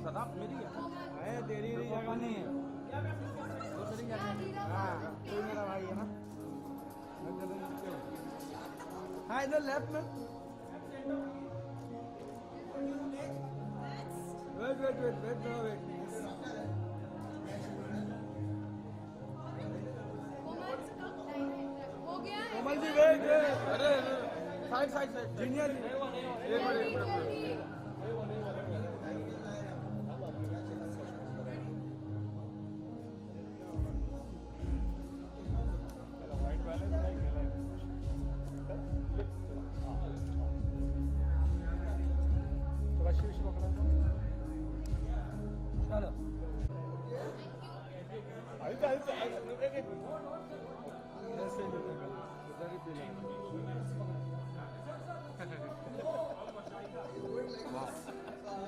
सदा मेरी है तेरी जगह नहीं है वो तेरी जगह हाँ तू मेरा भाई है ना हाँ इधर लेफ्ट में wait wait wait wait no wait Komal ji wait अरे साइड साइड साइड जीनियर जी एक minute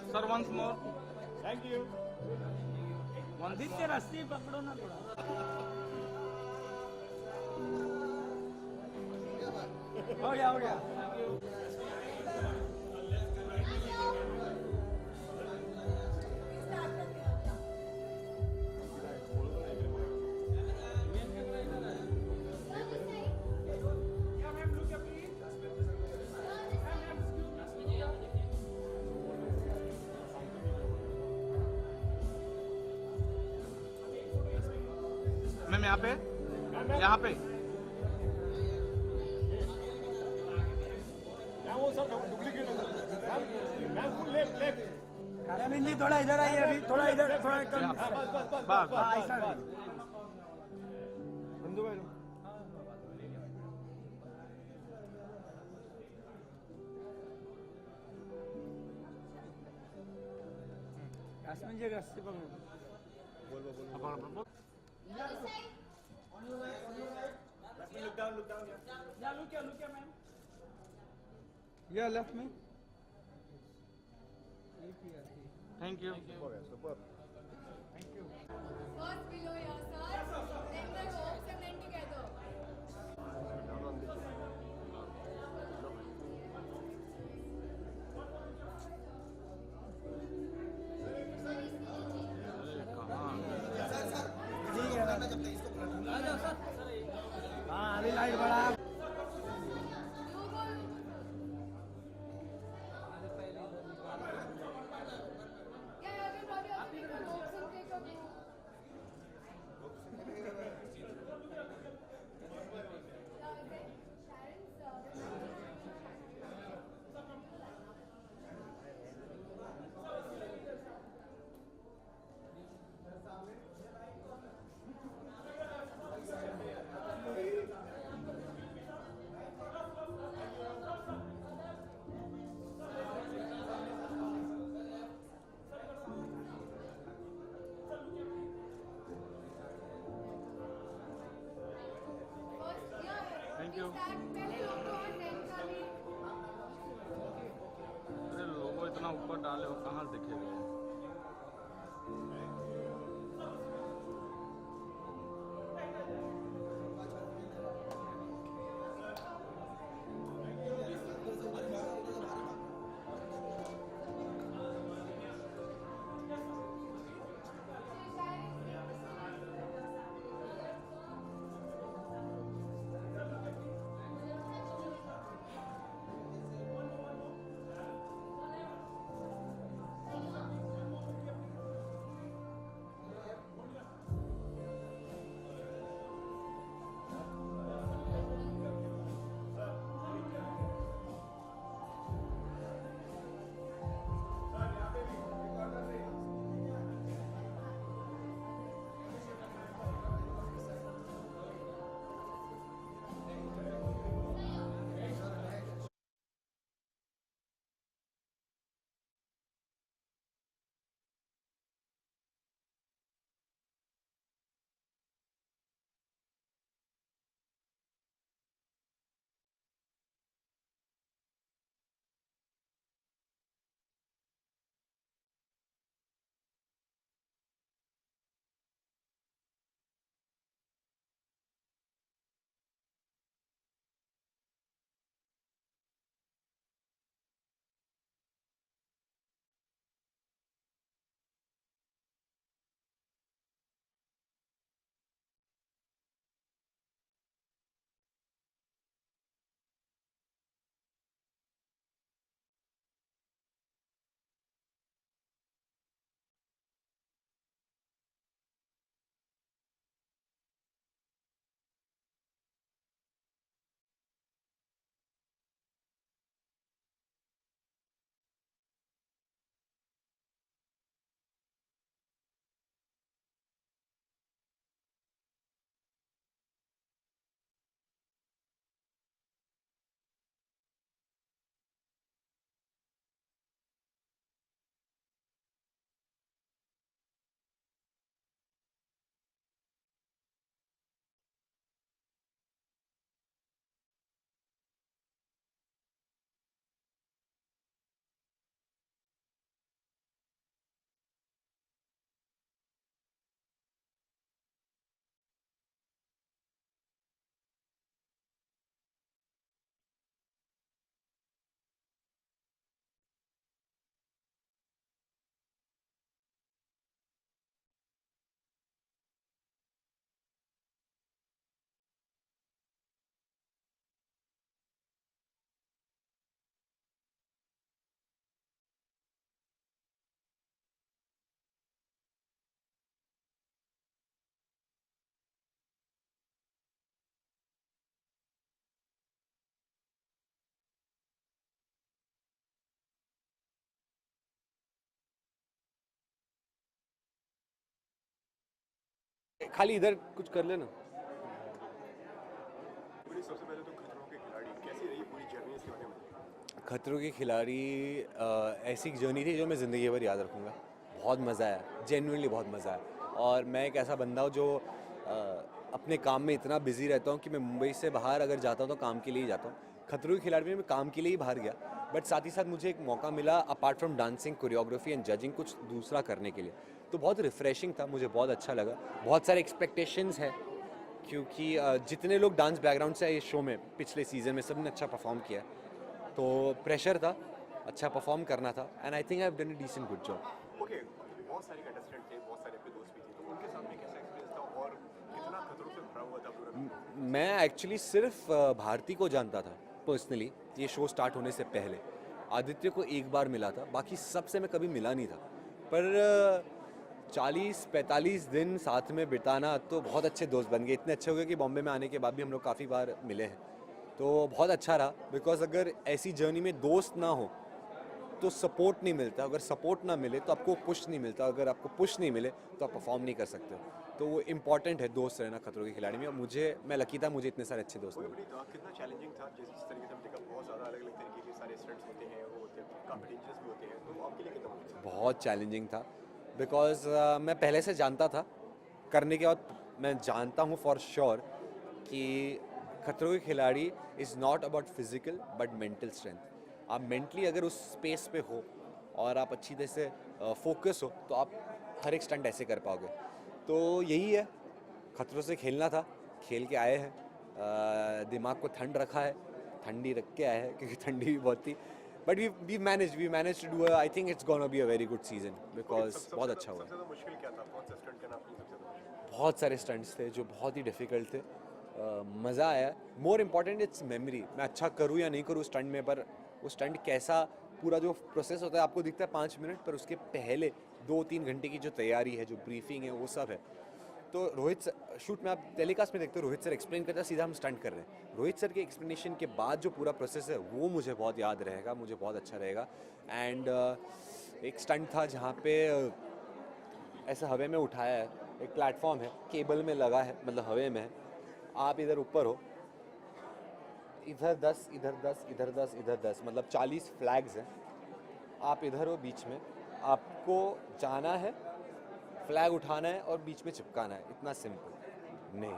sir once more thank you Vandit से रस्सी पकड़ो ना थोड़ा हो गया हो गया मैम यहाँ पे वो सब डुप्लीकेट मैम फुल लेफ्ट बिंदी थोड़ा इधर आइए अभी थोड़ा इधर थोड़ा कम बस ऐसा बिंदु भाई आसमान जी रस्ते पर बोल look down yeah look here ma'am yeah left me thank you super thank you first below your sir then the ropes and then together हाँ अभी लाइट बढ़ा थैंक यू अरे लोगो इतना ऊपर डाले हो कहाँ दिखेगा खाली इधर कुछ कर लेना। सबसे पहले तो खतरों के खिलाड़ी कैसी रही पूरी जर्नी इसके बारे में? खतरों के खिलाड़ी ऐसी जर्नी थी जो मैं ज़िंदगी भर याद रखूँगा। बहुत मज़ा आया, जेन्युइनली बहुत मज़ा आया। और मैं एक ऐसा बंदा हूँ जो अपने काम में इतना बिजी रहता हूँ कि मैं मुंबई से बाहर अगर जाता हूँ तो काम के लिए ही जाता हूँ। खतरों के खिलाड़ी में मैं काम के लिए ही बाहर गया, बट साथ ही साथ मुझे एक मौका मिला apart from dancing, choreography and judging कुछ दूसरा करने के लिए। तो बहुत रिफ्रेशिंग था, मुझे बहुत अच्छा लगा। बहुत सारे एक्सपेक्टेशंस हैं क्योंकि जितने लोग डांस बैकग्राउंड से आए इस शो में पिछले सीज़न में सबने अच्छा परफॉर्म किया, तो प्रेशर था, अच्छा परफॉर्म करना था and I think I have done a decent good job. Okay, बहुत सारे कंटेस्टेंट थे, बहुत सारे आपके दोस्त भी थे, तो उनके सामने कैसा एक्सपीरियंस था और कितना खतरों से भरा हुआ था पूरा? मैं एक्चुअली सिर्फ भारती को जानता था पर्सनली, ये शो स्टार्ट होने से पहले। आदित्य को एक बार मिला था, बाकी सबसे मैं कभी मिला नहीं था। पर 40-45 दिन साथ में बिताना तो बहुत अच्छे दोस्त बन गए। इतने अच्छे हो गए कि बॉम्बे में आने के बाद भी हम लोग काफ़ी बार मिले हैं, तो बहुत अच्छा रहा। बिकॉज अगर ऐसी जर्नी में दोस्त ना हो तो सपोर्ट नहीं मिलता, अगर सपोर्ट ना मिले तो आपको पुश नहीं मिलता, अगर आपको पुश नहीं मिले तो आप परफॉर्म नहीं कर सकते हो। तो वो इम्पॉर्टेंट है दोस्त रहना खतरों के खिलाड़ी में। और मैं लकी था, मुझे इतने सारे अच्छे दोस्त मिले। कितना चैलेंजिंग था जिस तरीके से हमने देखा, बहुत ज़्यादा अलग अलग तरीके के सारे स्टंट्स होते हैं, वो होते हैं काफ़ी डेंजरस भी होते हैं, तो आपके लिए कितना मुश्किल था? बहुत चैलेंजिंग था बिकॉज मैं पहले से जानता था, करने के बाद मैं जानता हूँ फॉर श्योर कि खतरों के खिलाड़ी is not about physical but mental strength. आप मेंटली अगर उस स्पेस पे हो और आप अच्छी तरह से फोकस हो तो आप हर एक स्टंट ऐसे कर पाओगे। तो यही है, खतरों से खेलना था, खेल के आए हैं। दिमाग को ठंड रखा है, ठंडी रख के आए हैं क्योंकि ठंडी भी बहुत थी। But we manage to do, I think it's gonna be a very good season because बहुत अच्छा हुआ। सबसे ज़्यादा मुश्किल क्या था? कौन सा स्टंट करना आपके लिए सबसे ज़्यादा मुश्किल? बहुत सारे स्टंट्स थे जो बहुत ही डिफ़िकल्ट थे। मज़ा आया। मोर इम्पॉर्टेंट इट्स मेमोरी, मैं अच्छा करूँ या नहीं करूँ स्टंट में, पर वो स्टंट कैसा, पूरा जो प्रोसेस होता है आपको दिखता है 5 मिनट, पर उसके पहले 2-3 घंटे की जो तैयारी है, जो ब्रीफिंग है, वो सब है। तो रोहित शूट में आप टेलीकास्ट में देखते हो, रोहित सर एक्सप्लेन करते हैं, सीधा हम स्टंट कर रहे हैं। रोहित सर के एक्सप्लेनेशन के बाद जो पूरा प्रोसेस है वो मुझे बहुत याद रहेगा, मुझे बहुत अच्छा रहेगा। एंड एक स्टंट था जहाँ पे ऐसे हवा में उठाया है, एक प्लेटफॉर्म है, केबल में लगा है, मतलब हवा में है, आप इधर ऊपर हो, इधर 10 इधर 10 इधर 10 इधर 10, मतलब 40 फ्लैग्स हैं। आप इधर हो बीच में, आपको जाना है, फ्लैग उठाना है और बीच में चिपकाना है, इतना सिंपल। नहीं,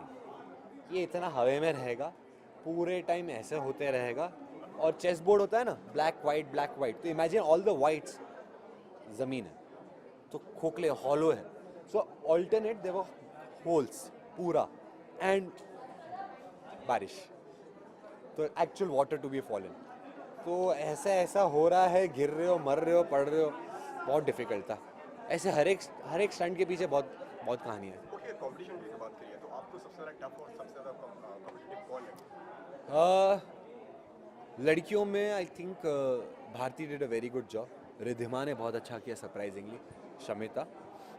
ये इतना हवा में रहेगा, पूरे टाइम ऐसे होते रहेगा। और चेस बोर्ड होता है ना, ब्लैक वाइट, तो इमेजिन ऑल द वाइट्स ज़मीन है, तो खोखले हॉलो है, सो ऑल्टरनेट देवर होल्स पूरा, एंड बारिश, तो actual water to be fallen. तो ऐसा हो रहा है, गिर रहे हो, मर रहे हो, पड़ रहे हो, बहुत डिफिकल्ट था। ऐसे हर एक स्टंट के पीछे बहुत कहानी है। ओके, कंपटीशन की बात करिए तो आपको सबसे ज़्यादा टफ और सबसे ज़्यादा कॉम्पिटिटिव कौन है? लड़कियों में I think Bharti did a very good job, Ridhima ने बहुत अच्छा किया सरप्राइजिंगली, शमिता,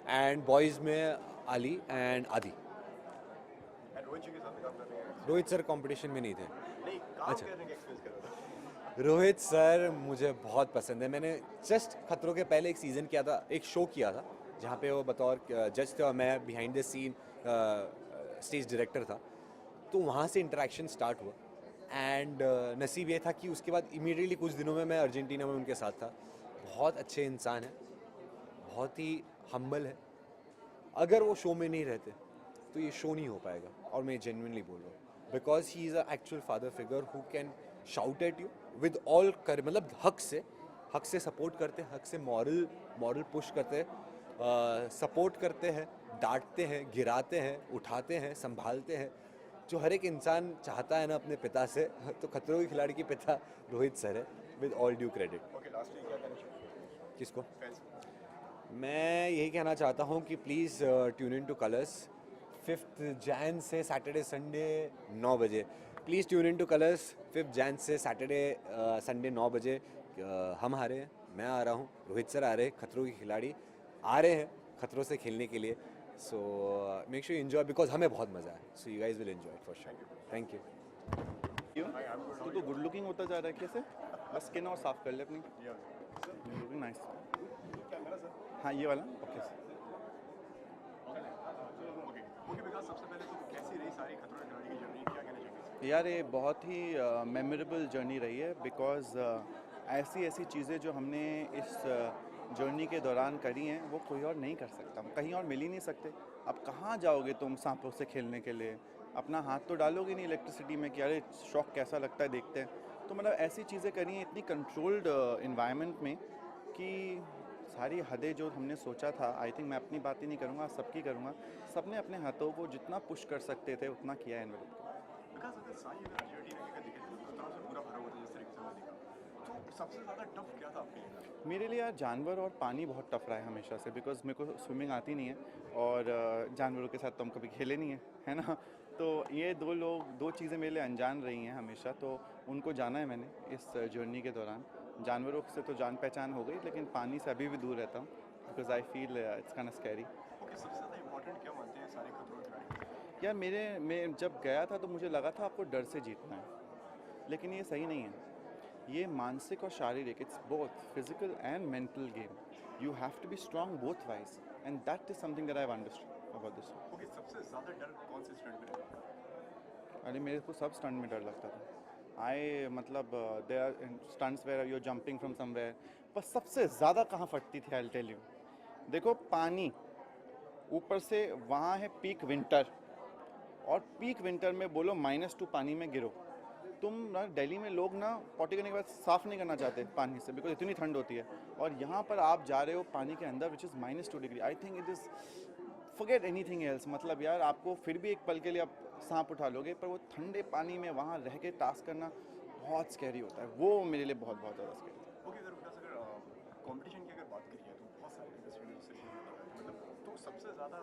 एंड बॉयज़ में अली एंड आदि। रोहित जी के साथ काम करने का रोहित सर कंपटीशन में नहीं थे। नहीं, काम करने का एक्सपीरियंस कर रहा था। रोहित सर मुझे बहुत पसंद है। मैंने जस्ट खतरों के पहले एक सीज़न किया था, एक शो किया था जहाँ पे वो बतौर जज थे और मैं behind the scene stage director था। तो वहाँ से इंटरेक्शन स्टार्ट हुआ एंड नसीब ये था कि उसके बाद इमीडिएटली कुछ दिनों में मैं अर्जेंटीना में उनके साथ था। बहुत अच्छे इंसान हैं, बहुत ही हम्बल है। अगर वो शो में नहीं रहते तो ये शो नहीं हो पाएगा, और मैं जेन्युइनली बोल रहा हूँ, because he is a actual father figure who can shout at you with all कर, मतलब हक से सपोर्ट करते हैं, हक से मॉरल पुश करते हैं, सपोर्ट करते हैं, डांटते हैं, गिराते हैं, उठाते हैं, संभालते हैं, जो हर एक इंसान चाहता है ना अपने पिता से। तो खतरों के खिलाड़ी के पिता रोहित सर है, with all due credit. Okay, lastly क्या कहना चाहिए किसको? फैंस? मैं यही कहना चाहता हूँ कि please tune in two colours 5 Jain से सैटरडे संडे 9 बजे। Please tune in two colours 5 Jain से सैटरडे संडे 9 बजे। हम आ रहे हैं, मैं आ रहा हूँ, रोहित सर आ रहे हैं, खतरों के खिलाड़ी आ रहे हैं खतरों से खेलने के लिए। So make sure enjoy, because हमें बहुत मज़ा है। So you guys will enjoy for sure. Thank you. तो गुड लुकिंग होता जा रहा है कैसे? बस स्किन और साफ कर ले अपनी। Looking nice. हाँ, ये वाला। Okay sir. ओके, विकास सबसे पहले तो कैसी रही सारी खतरों के खिलाड़ी की जर्नी, क्या कहना चाहेंगे? यार ये बहुत ही मेमोरेबल जर्नी रही है बिकॉज़ ऐसी ऐसी चीज़ें जो हमने इस जर्नी के दौरान करी हैं वो कोई और नहीं कर सकता, कहीं और मिल ही नहीं सकते। अब कहाँ जाओगे तुम सांपों से खेलने के लिए, अपना हाथ तो डालोगे नहीं इलेक्ट्रिसिटी में कि अरे शॉक कैसा लगता है देखते हैं। तो मतलब ऐसी चीज़ें करी हैं इतनी कंट्रोल्ड इन्वायरमेंट में कि सारी हदें जो हमने सोचा था, आई थिंक मैं अपनी बात ही नहीं करूँगा, सबकी करूँगा, सबने अपने हाथों को जितना पुश कर सकते थे उतना किया है एनवेलप को। विकास अगर साई अगर अर्जेंटीना का देखें तो खतरों से पूरा भरा हुआ था जिस तरीके से हमने देखा, तो सबसे ज़्यादा टफ क्या था आपके लिए? मेरे लिए यार जानवर और पानी बहुत टफ रहा है हमेशा से बिकॉज मेरे को स्विमिंग आती नहीं है और जानवरों के साथ तो हम कभी खेले नहीं है ना। तो ये दो चीज़ें मेरे लिए अनजान रही हैं हमेशा, तो उनको जाना है मैंने इस जर्नी के दौरान। जानवरों से तो जान पहचान हो गई लेकिन पानी से अभी भी दूर रहता हूँ because I feel it's kind of scary. Okay, सबसे ज़्यादा इंपॉर्टेंट क्या मानते हैं सारे खतरों के खिलाड़ी? यार मैं जब गया था तो मुझे लगा था आपको डर से जीतना है, लेकिन ये सही नहीं है। ये मानसिक और शारीरिक, it's both physical and mental game. You have to be strong both wise and that is something that I have understood about this. Okay, सबसे ज़्यादा डर कौन से स्टंट में लगा? अरे मेरे को सब स्टंट में डर लगता था। मतलब there are stunts where you are jumping from somewhere, पर सबसे ज़्यादा कहाँ फटती थी आई विल टेल यू। देखो पानी ऊपर से, वहाँ है पीक विंटर, और पीक विंटर में बोलो -2 पानी में गिरो। तुम ना दिल्ली में लोग ना पॉटी करने के बाद साफ़ नहीं करना चाहते पानी से बिकॉज इतनी ठंड होती है, और यहाँ पर आप जा रहे हो पानी के अंदर which is -2 degree. I think it is forget anything else. मतलब यार आपको फिर भी एक पल के लिए आप सांप उठा लोगे, पर वो ठंडे पानी में वहाँ रह के टास्क करना बहुत स्कैरी होता है। वो मेरे लिए बहुत ज़्यादा स्कैरी था। ओके, अगर विकास अगर कंपटीशन की अगर बात करी है तो बहुत सारे कंटेस्टेंट मतलब, तो सबसे ज़्यादा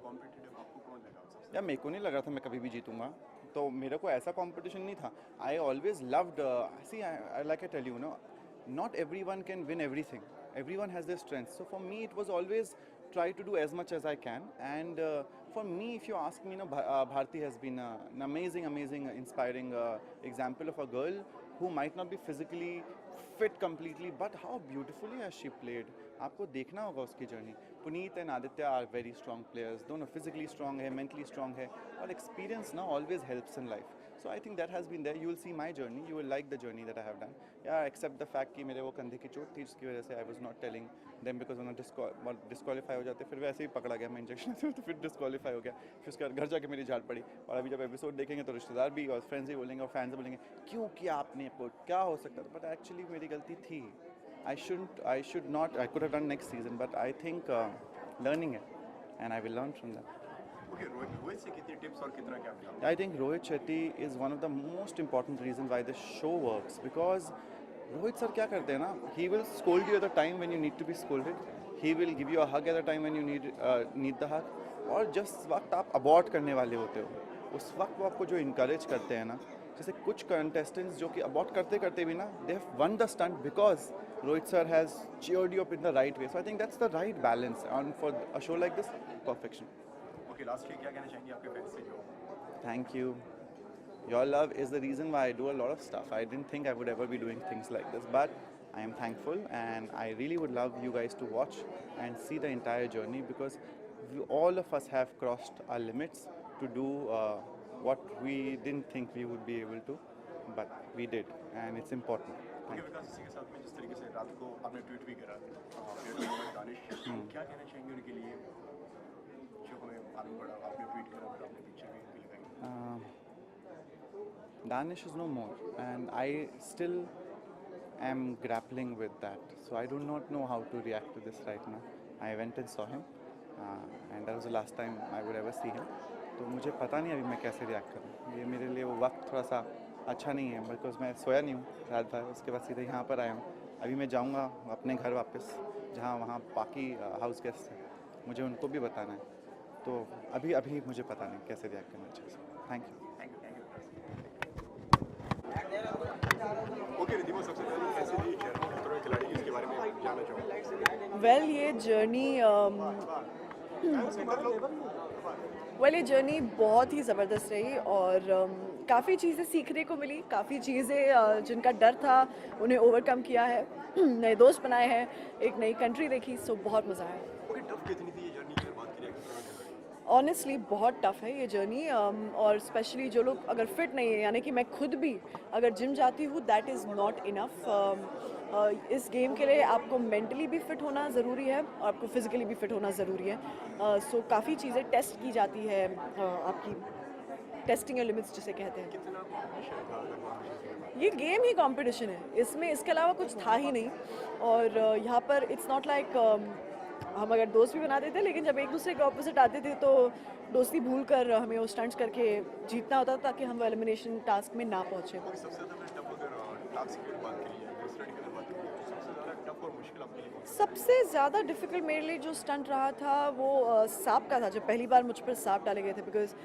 कॉम्पिटिटिव आपको कौन लगा सबसे? यार मेरे को नहीं लग रहा था मैं कभी भी जीतूंगा, तो मेरे को ऐसा कंपटीशन नहीं था। I always loved, see I like I tell you know, not everyone can win everything, everyone has their strengths, so for me it was always try to do as much as I can, and for me if you ask me, Bharti has been an amazing inspiring example of a girl who might not be physically fit completely but how beautifully has she played। आपको देखना होगा उसकी journey. Puneet and Aditya are very strong players, दोनों physically strong है, mentally strong है, और experience ना always helps in life. So I think that has been there. You will see my journey. You will like the journey that I have done. Yeah, except the fact कि मेरे वो कंधे की चोट थी जिसकी वजह से I was not telling them because उन्हें डिस्क्वालीफाई हो जाते, फिर वैसे ही पकड़ा गया मैं इंजेक्शन से, तो फिर डिस्क्वालीफाई हो गया। फिर उसके बाद घर जाके मेरी झाड़ पड़ी, और अभी जब एपिसोड देखेंगे तो रिश्तेदार भी और फ्रेंड्स भी बोलेंगे और फैंस भी बोलेंगे क्यों किया आपने, क्या हो सकता था, बट एक्चुअली मेरी गलती थी। I should not, I could have done next season, but I think learning it and I will learn from that. Okay, Rohit से कितनी टिप्स और कितना क्या मिला? I think Rohit Shetty is one of the most important reasons why the show works, because Rohit sir क्या करते हैं ना, he will scold you at the time when you need to be scolded, he will give you a hug at the time when you need the hug, और जिस वक्त आप abort करने वाले होते हो उस वक्त वो आपको जो इनकरेज करते हैं ना, जैसे कुछ कंटेस्टेंट्स जो कि अबॉर्ट करते करते भी ना they have one the stunt because Rohit sir has cheered you up in the right way, so I think that's the right balance, and for a show like this, perfection. Okay, last में क्या कहना चाहेंगे आपके fans से जो? Thank you. Your love is the reason why I do a lot of stuff. I didn't think I would ever be doing things like this, but I am thankful, and I really would love you guys to watch and see the entire journey, because all of us have crossed our limits to do what we didn't think we would be able to, but we did, and it's important. Okay Vikas, इसी के साथ में जिस तरीके से रात को आपने ट्वीट भी करा दानिश, क्या कहना चाहेंगे उनके लिए जो हमें मालूम पड़ा, आपने ट्वीट करा फिर आपने पिक्चर भी लगाई? Danish is no more, and I still am grappling with that, so I do not know how to react to this right now. I went and saw him, and that was the last time I would ever see him, तो मुझे पता नहीं अभी मैं कैसे react करूँ। ये मेरे लिए वो वक्त थोड़ा सा अच्छा नहीं है, बिकॉज मैं सोया नहीं हूँ रात भर, उसके बाद सीधे यहाँ पर आया हूँ। अभी मैं जाऊँगा अपने घर वापस, जहाँ वहाँ बाकी हाउस गेस्ट हैं, मुझे उनको भी बताना है, तो अभी मुझे पता नहीं कैसे रिएक्ट करना चाहिए। Thank you. ओके रिद्धिमा, सबसे पहले कैसे रही जर्नी खतरों के खिलाड़ी की, इसके बारे में जानना चाहूँगा। वेल ये जर्नी बहुत ही ज़बरदस्त रही, और काफ़ी चीज़ें सीखने को मिली, काफ़ी चीज़ें जिनका डर था उन्हें ओवरकम किया है, नए दोस्त बनाए हैं, एक नई कंट्री देखी, सो बहुत मज़ा आया। ओके, टफ कितनी थी ये जर्नी की बात करें खतरों के खिलाड़ी? ऑनेस्टली बहुत टफ है ये जर्नी, और स्पेशली जो लोग अगर फिट नहीं है, यानी कि मैं खुद भी अगर जिम जाती हूँ दैट इज़ नॉट इनफ। इस गेम के लिए आपको मेंटली भी फिट होना ज़रूरी है और आपको फिजिकली भी फिट होना ज़रूरी है। सो काफ़ी चीज़ें टेस्ट की जाती है, आपकी टेस्टिंग योर लिमिट्स जिसे कहते हैं। कितना कॉम्पिटिशन था अगर कॉम्पिटिशन ये गेम ही कंपटीशन है, इसमें इसके अलावा कुछ था ही नहीं। और यहाँ पर इट्स नॉट लाइक हम अगर दोस्त भी बनाते थे, लेकिन जब एक दूसरे के ऑपोजिट आते थे तो दोस्ती भूल कर हमें वो स्टंट्स करके जीतना होता था ताकि हम एलिमिनेशन टास्क में ना पहुँचे। और सबसे ज़्यादा मैं टफ अगर टास्क की बात करिए या स्टडी की बात करिए तो सबसे ज़्यादा टफ और मुश्किल आपके लिए कौन सा सबसे ज़्यादा डिफ़िकल्ट मेरे लिए जो स्टंट रहा था वो सांप का था, जब पहली बार मुझ पर सांप डाले गए थे। बिकॉज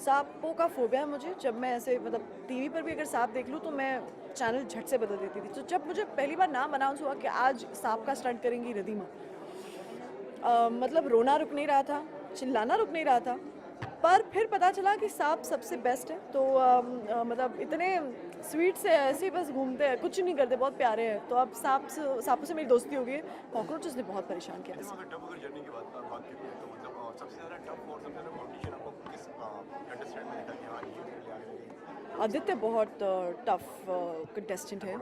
सांपों का फोबिया है मुझे, जब मैं ऐसे मतलब टीवी पर भी अगर सांप देख लूँ तो मैं चैनल झट से बदल देती थी। तो जब मुझे पहली बार नाम अनाउंस हुआ कि आज सांप का स्टंट करेंगी रिद्धिमा, मतलब रोना रुक नहीं रहा था, चिल्लाना रुक नहीं रहा था। पर फिर पता चला कि सांप सबसे बेस्ट है। तो मतलब इतने स्वीट से ऐसे ही बस घूमते हैं, कुछ नहीं करते, बहुत प्यारे हैं। तो अब सांपों से मेरी दोस्ती हो गई है। कॉकरोचेस ने बहुत परेशान किया है? वैसे। अगर टफ अगर जर्नी की बात करिए तो मतलब सबसे ज़्यादा टफ और सबसे ज़्यादा कॉम्पिटिशन आपको किस कंटेस्टेंट में दिखा कि हाँ ये मेरे लिए आगे लगी? आदित्य बहुत टफ कंटेस्टेंट है।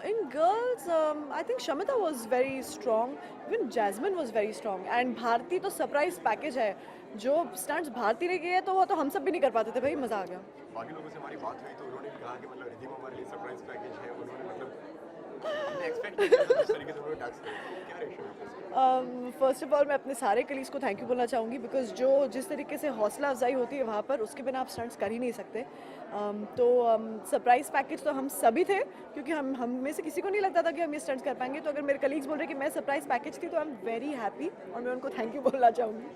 In girls, I think Shamita was very strong. Even Jasmine was very strong. And Bharti तो सरप्राइज पैकेज है। जो स्टंट्स भारती ने किए तो वो तो हम सब भी नहीं कर पाते थे भाई, मज़ा आ गया। बाकी लोगों से हमारी बात हुई तो उन्होंने भी कहा कि मतलब रिद्धिमा हमारे लिए सरप्राइज पैकेज है। उन्होंने मतलब हमने एक्सपेक्ट नहीं किया था इस तरीके से उन्होंने टास्क किया। क्या रिएक्शन है? फर्स्ट ऑफ ऑल मैं अपने सारे कलीग्स को थैंक यू बोलना चाहूँगी, बिकॉज जिस तरीके से हौसला अफजाई होती है वहाँ पर, उसके बिना आप स्टंट्स कर ही नहीं सकते। तो सरप्राइज पैकेज तो हम सभी थे, क्योंकि हम में से किसी को नहीं लगता था कि हम ये स्टंट्स कर पाएंगे। तो अगर मेरे कलीग्स बोल रहे कि मैं सरप्राइज पैकेज थी तो आई एम वेरी हैप्पी, और मैं उनको थैंक यू बोलना चाहूँगी।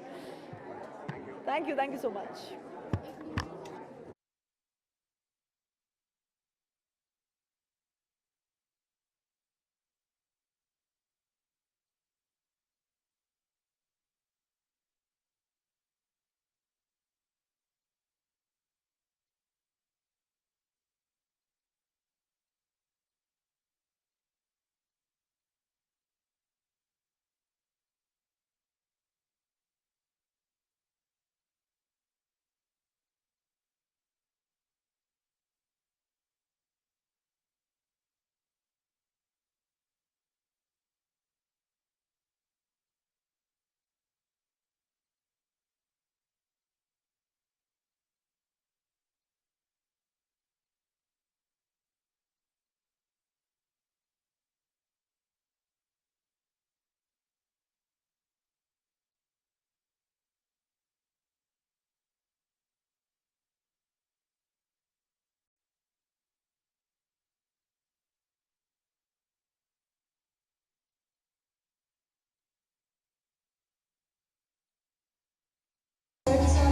Thank you so much.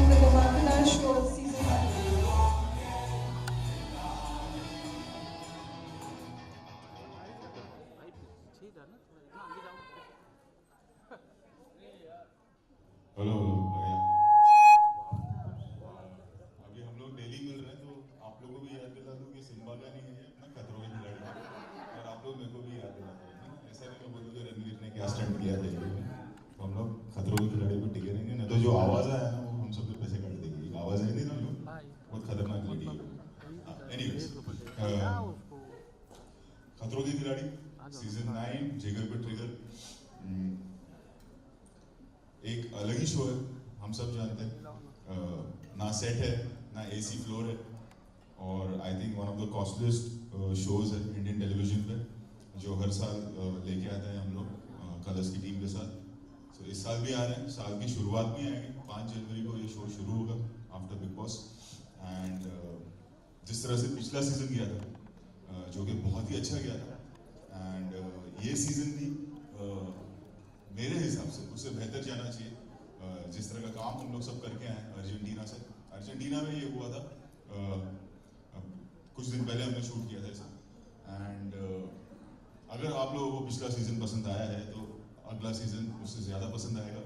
With the Bangladesh for season 1. Hello अभी हम लोग डेली मिल रहे हैं तो आप लोगों को भी याद दिला दूं कि सिम्बा का नहीं है अपना खतरों के खिलाड़ी, और आप लोग मेरे को भी याद दिला दो। ऐसा नहीं मैं बोलूँ कि रणवीर ने क्या स्टंट किया था, तो हम लोग खतरों के खिलाड़ी पे टिके रहेंगे। नहीं तो जो आवाज़ आया ना वो हम सब पे पैसे काट देगी। एक आवाज़ आई थी ना जो बहुत खतरनाक लगी है। एनीवेज, खतरों के खिलाड़ी सीजन 9 जिगर पे ट्रिगर एक अलग ही शो है, हम सब जानते हैं। ना सेट है ना एसी फ्लोर है, और I think one of the costliest shows है इंडियन टेलीविजन पे, जो हर साल लेके आते हैं हम लोग कलर्स की टीम के साथ। तो इस साल भी आ रहे हैं, साल की शुरुआत में आएगी। 5 जनवरी को ये शो शुरू होगा आफ्टर बिग बॉस। एंड जिस तरह से पिछला सीजन गया था, जो कि बहुत ही अच्छा गया था, एंड ये सीजन भी मेरे हिसाब से उससे बेहतर जाना चाहिए। जिस तरह का काम हम लोग सब करके आए अर्जेंटीना से, अर्जेंटीना में ये हुआ था कुछ दिन पहले हमने शूट किया था इसे। एंड अगर आप लोगों को पिछला सीजन पसंद आया है तो अगला सीजन उससे ज़्यादा पसंद आएगा।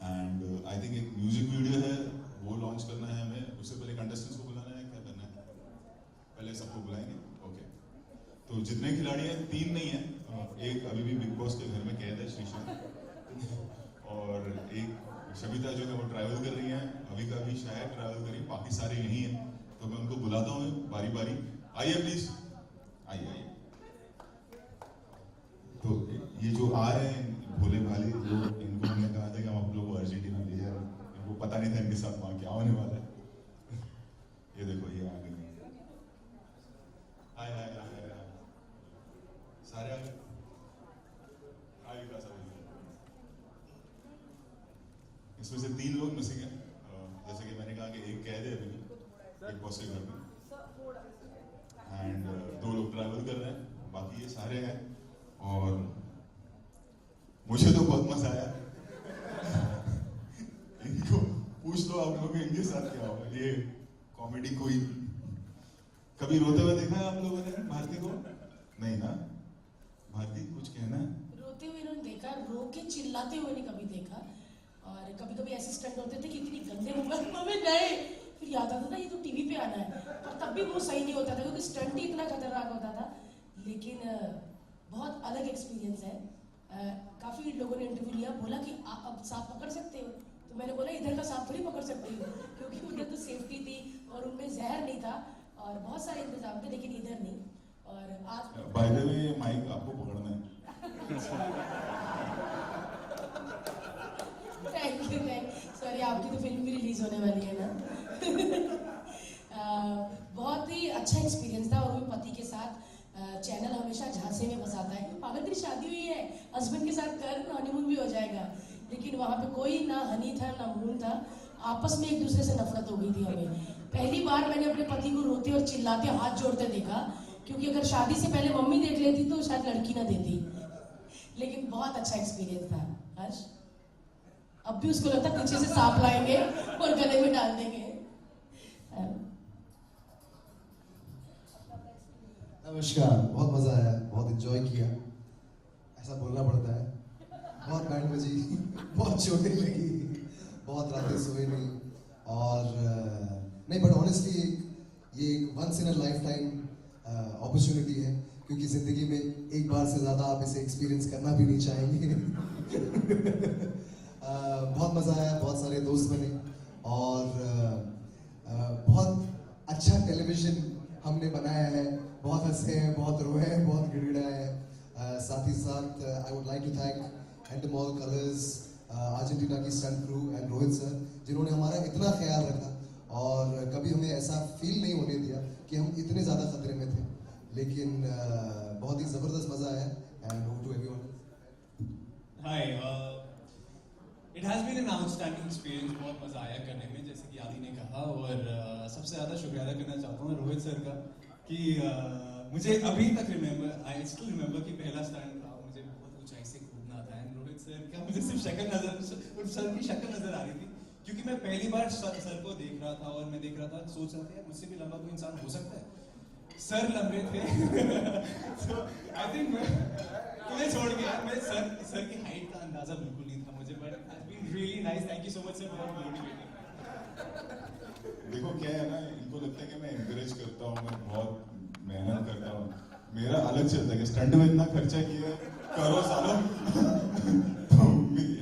एंड आई थिंक एक म्यूजिक वीडियो है वो लॉन्च करना है हमें। उससे पहले कंटेस्टेंट्स को बुलाना है, क्या करना है? पहले सबको बुलाएंगे, ओके। तो जितने खिलाड़ी हैं 3 नहीं है, एक अभी भी बिग बॉस के घर में कैद है, श्रीशांत, और एक शबिता जो है वो ट्रैवल कर रही हैं, अविका भी शायद ट्रैवल करी, बाकी सारे यहीं हैं, तो मैं उनको बुलाता हूँ बारी बारी। आइए प्लीज, आइए आइए। तो ये जो आ रहे हैं भोले भाले लोग, इनको हमने कहा था कि हम आप लोगों को अर्जेंटीना ले जाए, इनको पता नहीं था इनके साथ वहाँ क्या होने वाला है। ये देखो ये आ गए, हाय हाय हाय हाय, सारे आ गए, आविका सब। इसमें से 3 लोग मिसिंग हैं, जैसे कि मैंने कहा कि एक कैद है अभी बिग बॉस के घर में, एंड 2 लोग ट्रैवल कर रहे हैं, बाकी ये सारे हैं। और मुझे तो बहुत मजा आया। इनको पूछ लो आप लोग इनके साथ क्या होगा, ये कॉमेडी कोई कभी रोते हुए देखा है आप लोगों ने भारती को? नहीं ना? भारती कुछ कहना है? रोते हुए इन्होंने देखा, रो के चिल्लाते हुए नहीं कभी देखा। और कभी कभी ऐसे स्टंट होते थे कि इतनी गंदे मुंह में गए, फिर याद आता था ये तो टीवी पे आना है, और तब भी वो सही नहीं होता था क्योंकि स्टंट ही इतना खतरनाक होता था। लेकिन बहुत अलग एक्सपीरियंस है। काफ़ी लोगों ने इंटरव्यू लिया, बोला कि आप अब सांप पकड़ सकते हो, तो मैंने बोला इधर का सांप थोड़ी पकड़ सकती हूँ, क्योंकि उधर तो सेफ्टी थी और उनमें जहर नहीं था और बहुत सारे इंतजाम थे, लेकिन इधर नहीं। और आज बाय द वे माइक आपको पकड़ना है। थैंक यू सॉरी, आपकी तो फिल्म भी रिलीज होने वाली है ना। बहुत ही अच्छा एक्सपीरियंस था, और भी पति के साथ। चैनल हमेशा झांसे में फंसाता है, पागल तेरी शादी हुई है, हस्बैंड के साथ कर, हनीमून भी हो जाएगा। लेकिन वहाँ पे कोई ना हनी था ना मून था, आपस में एक दूसरे से नफरत हो गई थी हमें। पहली बार मैंने अपने पति को रोते और चिल्लाते हाथ जोड़ते देखा, क्योंकि अगर शादी से पहले मम्मी देख लेती तो शायद लड़की ना देती। लेकिन बहुत अच्छा एक्सपीरियंस था हर्ष। अब भी उसको लगता है पीछे से सांप लाएंगे और गले में डाल देंगे। नमस्कार, बहुत मज़ा आया, बहुत एंजॉय किया, ऐसा बोलना पड़ता है। बहुत बैंड बजी, बहुत चोटें लगी, बहुत रातें सोए नहीं, और नहीं, बट ऑनेस्टली ये once in a lifetime opportunity है, क्योंकि ज़िंदगी में एक बार से ज़्यादा आप इसे एक्सपीरियंस करना भी नहीं चाहेंगे। बहुत मज़ा आया, बहुत सारे दोस्त बने, और बहुत अच्छा टेलीविज़न हमने बनाया है। बहुत हंसे हैं, बहुत रोए हैं, बहुत गिड़गिड़ाए हैं। साथ ही साथ I would like to thank Endemol Colors, Argentina की stunt crew and Rohit sir, जिन्होंने हमारा इतना ख्याल रखा और कभी हमें ऐसा फील नहीं होने दिया कि हम इतने ज़्यादा खतरे में थे। लेकिन बहुत ही ज़बरदस्त मज़ा आया, and over to everyone. Hi, it has been an outstanding experience, बहुत मज़ा आया करने में, जैसे कि आदि ने कहा। और सबसे ज़्यादा शुक्रिया अदा करना चाहता हूँ रोहित सर का, कि मुझे अभी तक आई स्टिल रिमेंबर कि पहला स्टैंड था, मुझे बहुत ऊंचाई से कूदना था, एंड रोहित सर का मुझे सिर्फ सर की शक्ल नजर आ रही थी, क्योंकि मैं पहली बार सर को देख रहा था, और मैं देख रहा था, सोच रहा था यार मुझसे भी लंबा कोई इंसान हो सकता है। सर लंबे थे। So, I think मुझे छोड़ के यार, मैं सर की हाइट का अंदाजा बिल्कुल नहीं था मुझे, but it's been really nice. Thank you so much sir for motivating. देखो क्या है ना, इनको लगता है कि मैं एनकरेज करता हूँ, मैं बहुत मेहनत करता हूँ, मेरा अलग चलता है कि स्टंट में इतना खर्चा किया करो सालों। तो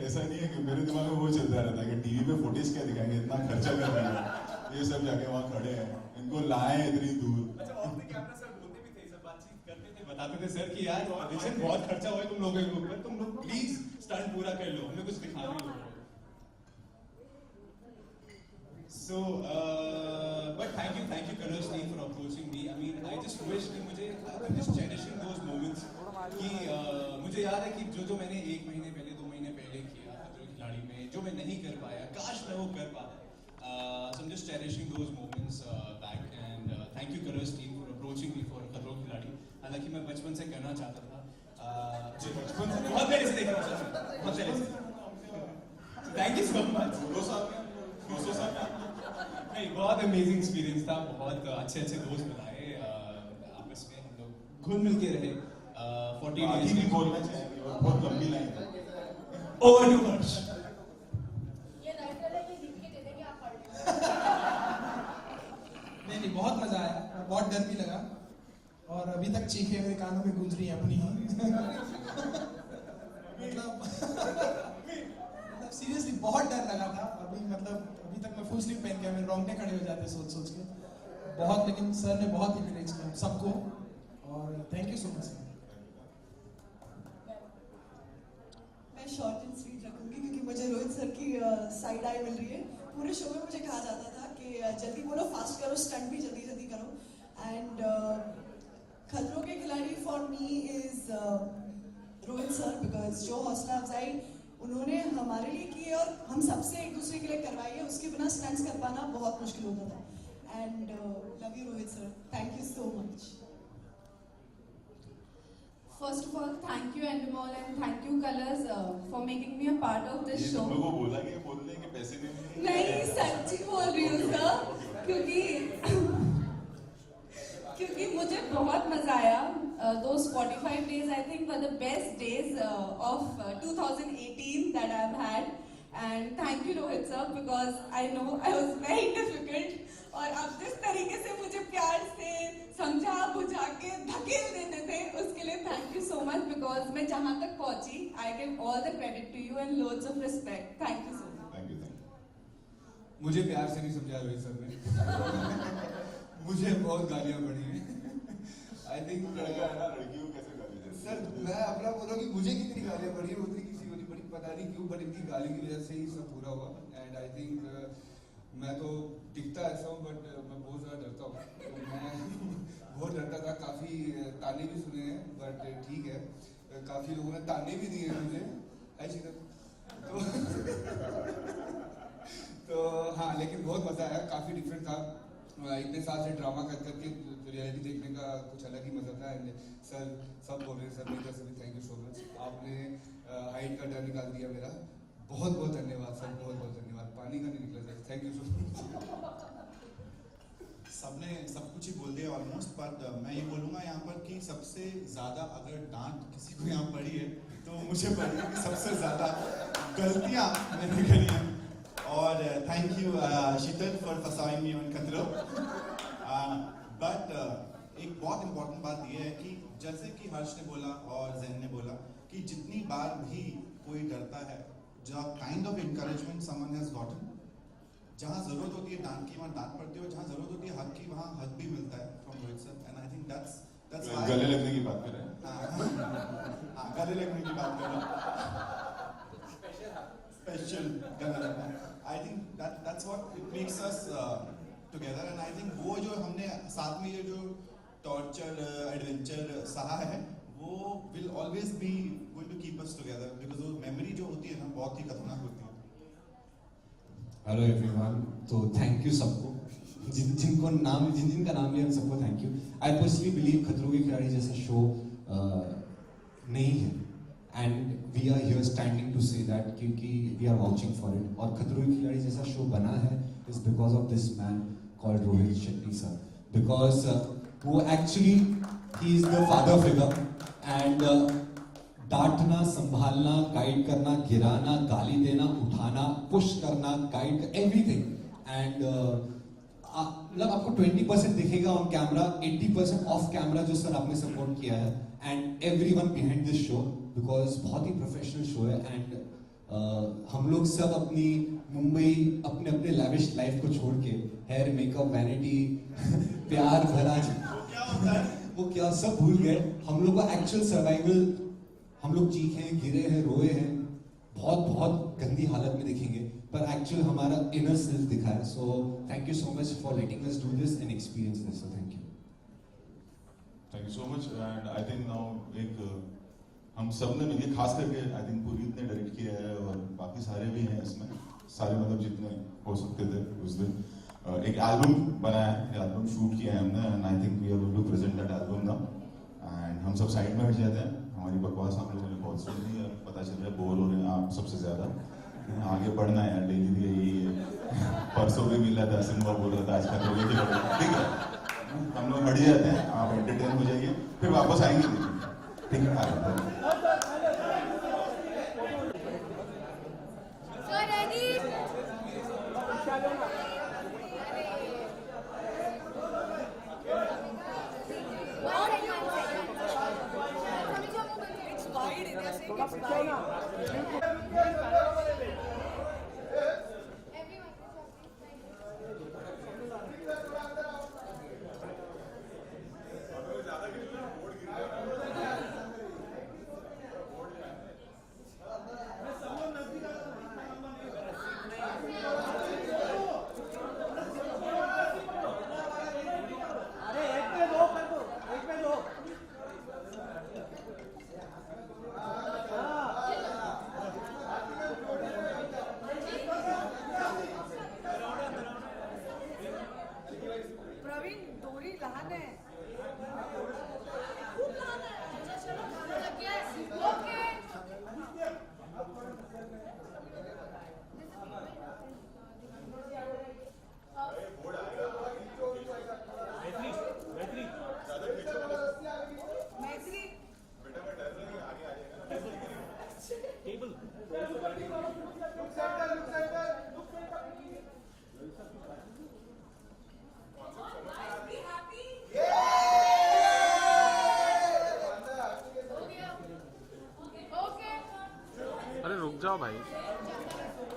ऐसा नहीं है कि मेरे दिमाग में वो चलता रहता है कि टीवी पे फुटेज क्या दिखाएंगे, इतना खर्चा कर रहे हैं, ये सब जाके वहाँ खड़े हैं, इनको लाए इतनी दूर। अच्छा, ऑफ द कैमरा सर बोलते भी थे, सब बातचीत करते थे, बताते थे सर कि यार ऑडिशन बहुत खर्चा हुआ है तुम लोगों के ऊपर, तुम लोग प्लीज स्टंट पूरा कर लो, हमें कुछ दिखाना ही होगा। So, but thank you Colors team for approaching me. I mean, I just wish कि मुझे I'm just cherishing those moments कि मुझे याद है कि जो मैंने 1 महीने पहले 2 महीने पहले किया खतरों के खिलाड़ी में, जो मैं नहीं कर पाया, काश मैं वो कर पाता। So I'm just cherishing those moments back, and thank you Colors team for approaching me for खतरों के खिलाड़ी। हालांकि मैं बचपन से करना चाहता था, बचपन से बहुत पहले से देख रहा हूँ, बहुत पहले से। Thank you so much। 2 साल में नहीं, बहुत अमेजिंग एक्सपीरियंस था, बहुत अच्छे दोस्त बनाए, आपस में हम लोग घुल मिल के रहे। 40 डेज भी बोलना चाहिए, बहुत लंबी लाइन है। ओवर टू हर्ष। ये राइटर है, ये लिख के दे देंगे, आप पढ़ लो। नहीं, बहुत मजा आया, बहुत डर भी लगा, और अभी तक चीखें मेरे कानों में गूंज रही हैं अपनी ही। मतलब लगा था, अभी मतलब अभी तक मैं फुल स्लीव पहन के मेरे रोंगटे खड़े हो जाते सोच के बहुत, लेकिन सर ने बहुत इंकरेज किया सबको और थैंक यू सो मच। मैं शॉर्ट एंड स्वीट रखूंगी क्योंकि मुझे रोहित सर की साइड आई मिल रही है। पूरे शो में मुझे कहा जाता था कि जल्दी बोलो, फास्ट करो, स्टंट भी जल्दी जल्दी करो। एंड खतरों के खिलाड़ी for me is Rohit sir, because जो हौसला अफजाई उन्होंने हमारे लिए की है और हम सबसे एक दूसरे के लिए करवाई है, उसके बिना स्टंट्स कर पाना बहुत मुश्किल होता था। And love you Rohit sir, thank you so much. First of all, thank you Endemol and thank you Colors for making me a part of this show. लोगों को बोला कि बोल रहे हैं कि पैसे नहीं नहीं, सच्ची बोल रही हूँ सर, क्योंकि मुझे बहुत मजा आया। Those 45 days I think were the best days of 2018 that I've had, and thank you Rohit sir because I know I was very difficult और आप जिस तरीके से मुझे प्यार से समझा बुझा के धकेल देते थे उसके लिए thank you so much, because मैं जहाँ तक पहुँची I give all the credit to you and loads of respect. Thank you so much. Thank you. मुझे प्यार से नहीं समझा रोहित सर ने मुझे बहुत गालियाँ पड़ी हैं। आई थिंक लड़कियों कैसे गाली देते सर मैं अपना बोला कि मुझे कितनी गालियाँ पड़ी है उतनी किसी को नहीं पड़ी, पता नहीं क्यों, बट इनकी गाली की वजह से ही सब पूरा हुआ। एंड आई थिंक मैं तो दिखता ऐसा हूँ बट मैं बहुत ज़्यादा डरता हूँ, तो मैं बहुत डरता था। काफ़ी ताने भी सुने हैं बट ठीक है, काफ़ी लोगों ने ताने भी दिए हैं मुझे ऐसी तो हाँ, लेकिन बहुत मज़ा आया, काफ़ी डिफरेंट था। इतने साल से ड्रामा कर करके रियलिटी देखने का कुछ अलग ही मज़ा था। एंड सर सब बोल रहे हैं, सर मेरी तरफ से भी थैंक यू सो मच। आपने हाइट का डर निकाल दिया मेरा, बहुत बहुत धन्यवाद सर, बहुत बहुत धन्यवाद। पानी का नहीं निकला sir, thank you so much. सबने सब कुछ ही बोल दिया ऑलमोस्ट, बट मैं ये बोलूँगा यहाँ पर कि सबसे ज़्यादा अगर डांट किसी को यहाँ पड़ी है तो मुझे पड़ी है कि सबसे ज़्यादा गलतियाँ मैंने करी हैं। और थैंक यू शीतल फॉर फसाइंग मी ऑन खतरों। बट एक बहुत इम्पोर्टेंट बात यह है कि जैसे कि हर्ष ने बोला और जैन ने बोला कि जितनी बार भी कोई डरता है, जो kind of encouragement someone has gotten, जहाँ जरूरत होती है डांट की वहाँ डांट पड़ती है और जहाँ जरूरत होती है हक की वहाँ हक भी मिलता है from Rohit sir. And I think that's गले लगने की बात कर रहे हैं। हाँ, गले लगने की बात कर रहे हैं, स्पेशल गले लगना। I think that's what it makes us together. And I think वो जो हमने साथ में ये जो टॉर्चर एडवेंचर सहा है वो will always be going to keep us together, because वो मेमोरी जो होती है ना बहुत ही खतरनाक होती है। हेलो एवरीवन, तो थैंक यू सबको, जिनका नाम लिया उन सबको thank you. I personally believe Khatron Ke Khiladi जैसा शो नहीं है, and we are here standing to say that क्योंकि we are watching for it. और खतरों के खिलाड़ी जैसा शो बना है is because of this man called Rohit Shetty sir, because वो actually he is the father figure. And डांटना, संभालना, गाइड करना, गिराना, गाली देना, उठाना, पुश करना, गाइड, एवरीथिंग। एंड मतलब आपको 20% दिखेगा ऑन कैमरा, 80% ऑफ कैमरा जो सर आपने सपोर्ट किया है। And everyone behind this show, because बहुत ही प्रोफेशनल शो है। एंड हम लोग सब अपनी मुंबई अपने अपने लैविश लाइफ को छोड़ के हेयर, मेकअप, वैनिटी, प्यार भरा वो क्या सब भूल गए। हम लोग का एक्चुअल सर्वाइवल, हम लोग चीखे, गिरे हैं, रोए हैं, बहुत बहुत गंदी हालत में दिखेंगे, पर एक्चुअल हमारा इनर सेल्फ दिखा है। So thank you so much for letting us do this and experience this. So thank you so much. And I think now एक हम सब ने मिलकर, खास करके आई थिंक पुनीत ने डायरेक्ट किया है और बाकी सारे भी हैं इसमें, सारे मतलब जितने हो सकते थे उस दिन। एक एल्बम बनाया है, एल्बम शूट किया है हमने, and I think we are going to present that album now. And हम सब साइड में हट जाते हैं, हमारी बकवास हम लोगों ने बहुत सुन ली है, पता चल रहा है बोर हो रहे हैं आप सबसे ज़्यादा, आगे बढ़ना है यार, डेली यही है। परसों भी मिल रहा था, सिम्बा बोल रहा था आज का, ठीक है हम लोग हट जाते हैं, आप एंटरटेन हो जाइए, फिर वापस आएंगे, ठीक है। It's wide, it is wide. थोड़ी लहान है. अरे रुक जाओ भाई,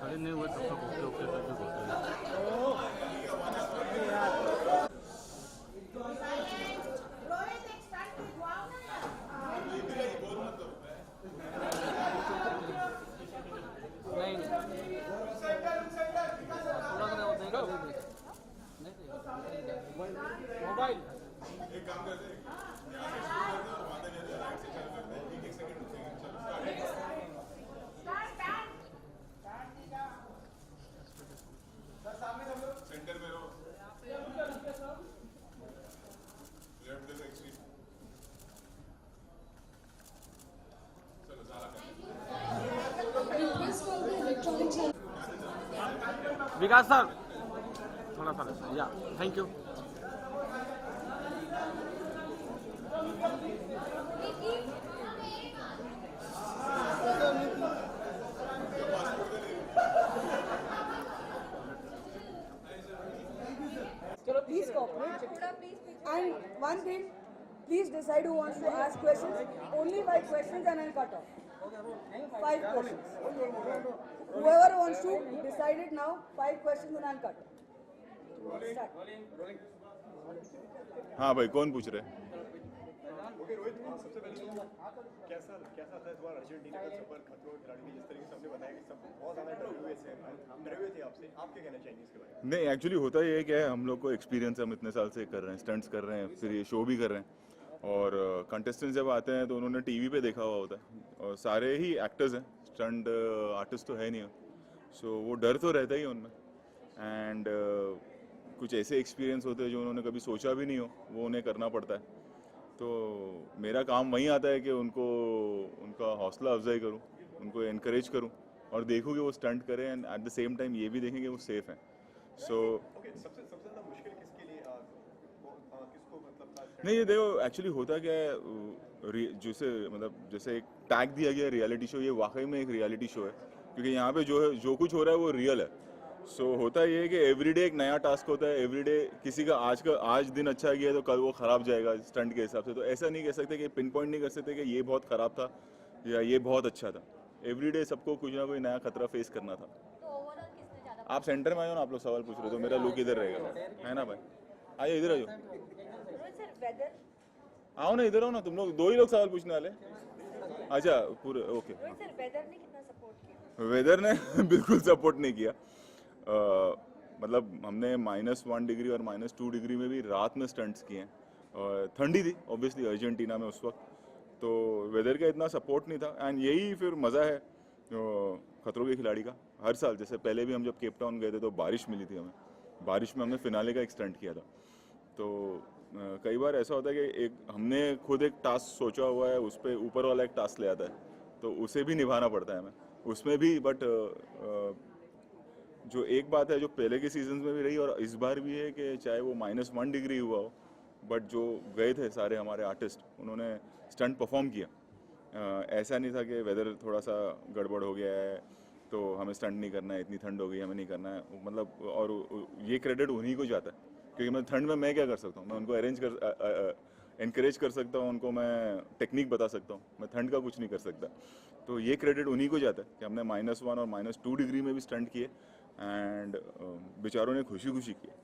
अरे नहीं हुआ तब तक ओके ओके करके बोलते हैं। नहीं मोबाइल एक काम करते हैं, सेंटर में रहो, लेफ्ट दिस एक्सट्रीम, चलो ज़्यादा विकास सर थोड़ा सा या thank you. Please cooperate. And one thing, please decide who wants to ask questions. Only 5 questions and I'll cut off. 5 questions. Whoever wants to decide it now. 5 questions and I'll cut. Start. हाँ भाई, कौन पूछ रहे हैं? Okay Rohit, सबसे पहले तो कैसा था इस बार अर्जेंटीना का सफर? खतरों के खिलाड़ी जिस तरीके से हमने बताया कि सब बहुत ज़्यादा डरे हुए थे आपसे, आप क्या कहना चाहेंगे इसके बारे में? नहीं, एक्चुअली होता ये है कि हम लोग को एक्सपीरियंस हम इतने साल से कर रहे हैं, स्टंट्स कर रहे हैं, फिर ये शो भी कर रहे हैं, और कंटेस्टेंट्स जब आते हैं तो उन्होंने टीवी पे देखा हुआ होता है, और सारे ही एक्टर्स हैं, स्टंट आर्टिस्ट तो है नहीं, सो वो डर तो रहता ही है उनमें, एंड कुछ ऐसे एक्सपीरियंस होते हैं जो उन्होंने कभी सोचा भी नहीं हो, वो उन्हें करना पड़ता है। तो मेरा काम वहीं आता है कि उनको उनका हौसला अफजाई करूं, उनको एनकरेज करूं, और देखूं कि वो स्टंट करें, and at the same time ये भी देखें कि वो सेफ हैं। सो सबसे ज़्यादा मुश्किल किसके लिए किसको मतलब था? नहीं, ये देखो एक्चुअली होता क्या है, जैसे एक टैग दिया गया रियलिटी शो, ये वाकई में एक रियलिटी शो है, क्योंकि यहाँ पे जो कुछ हो रहा है वो रियल है। सो होता ये है कि एवरीडे एक नया टास्क होता है, एवरीडे किसी का आज दिन अच्छा गया तो कल वो ख़राब जाएगा स्टंट के हिसाब से, तो ऐसा नहीं कह सकते कि पिन पॉइंट नहीं कर सकते कि ये बहुत ख़राब था या ये बहुत अच्छा था। एवरीडे सबको कुछ ना कोई नया खतरा फेस करना था। आप सेंटर में आए हो ना, आप लोग सवाल पूछ रहे हो, तो मेरा लुक इधर रहेगा, है ना भाई? आइए इधर आइए, आओ ना, इधर आओ ना, तुम लोग 2 ही लोग सवाल पूछने वाले। अच्छा पूरे ओके। वेदर ने बिल्कुल सपोर्ट नहीं किया, मतलब हमने -1 डिग्री और -2 डिग्री में भी रात में स्टंट्स किए हैं, और ठंडी थी ऑब्वियसली अर्जेंटीना में उस वक्त, तो वेदर का इतना सपोर्ट नहीं था, एंड यही फिर मज़ा है खतरों के खिलाड़ी का। हर साल जैसे पहले भी हम जब केप टाउन गए थे तो बारिश मिली थी हमें, बारिश में हमने फिनाले का एक स्टंट किया था, तो कई बार ऐसा होता है कि हमने खुद एक टास्क सोचा हुआ है, उस पर ऊपर वाला एक टास्क ले आता है, तो उसे भी निभाना पड़ता है हमें उसमें भी। बट जो एक बात है जो पहले के सीजन्स में भी रही और इस बार भी है कि चाहे वो -1 डिग्री हुआ हो, बट जो गए थे सारे हमारे आर्टिस्ट, उन्होंने स्टंट परफॉर्म किया। ऐसा नहीं था कि वेदर थोड़ा सा गड़बड़ हो गया है तो हमें स्टंट नहीं करना है, इतनी ठंड हो गई हमें नहीं करना है, मतलब, और ये क्रेडिट उन्हीं को जाता है, क्योंकि मैं ठंड में मैं क्या कर सकता हूँ, मैं उनको एनकरेज कर सकता हूँ, उनको मैं टेक्निक बता सकता हूँ, मैं ठंड का कुछ नहीं कर सकता। तो ये क्रेडिट उन्हीं को जाता है कि हमने -1 और -2 डिग्री में भी स्टंट किए, एंड बेचारों ने खुशी खुशी किए।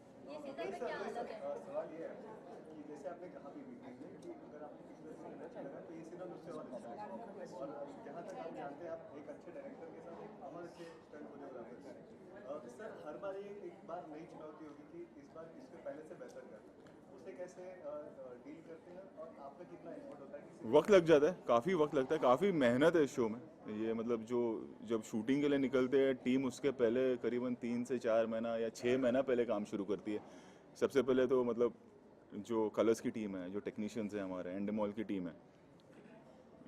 सर हर बार एक बार नई चुनौती होगी कि इस बार इससे पहले से बेहतर करना, उसे कैसे डील करते हैं और आपका कितना एफर्ट होता है? वक्त लग जाता है, काफ़ी वक्त लगता है, काफ़ी मेहनत है इस शो में। ये मतलब जो जब शूटिंग के लिए निकलते हैं टीम, उसके पहले करीबन 3 से 4 महीना या 6 महीना पहले काम शुरू करती है। सबसे पहले तो मतलब जो कलर्स की टीम है, जो टेक्नीशियंस हैं हमारे, एंडेमॉल की टीम है,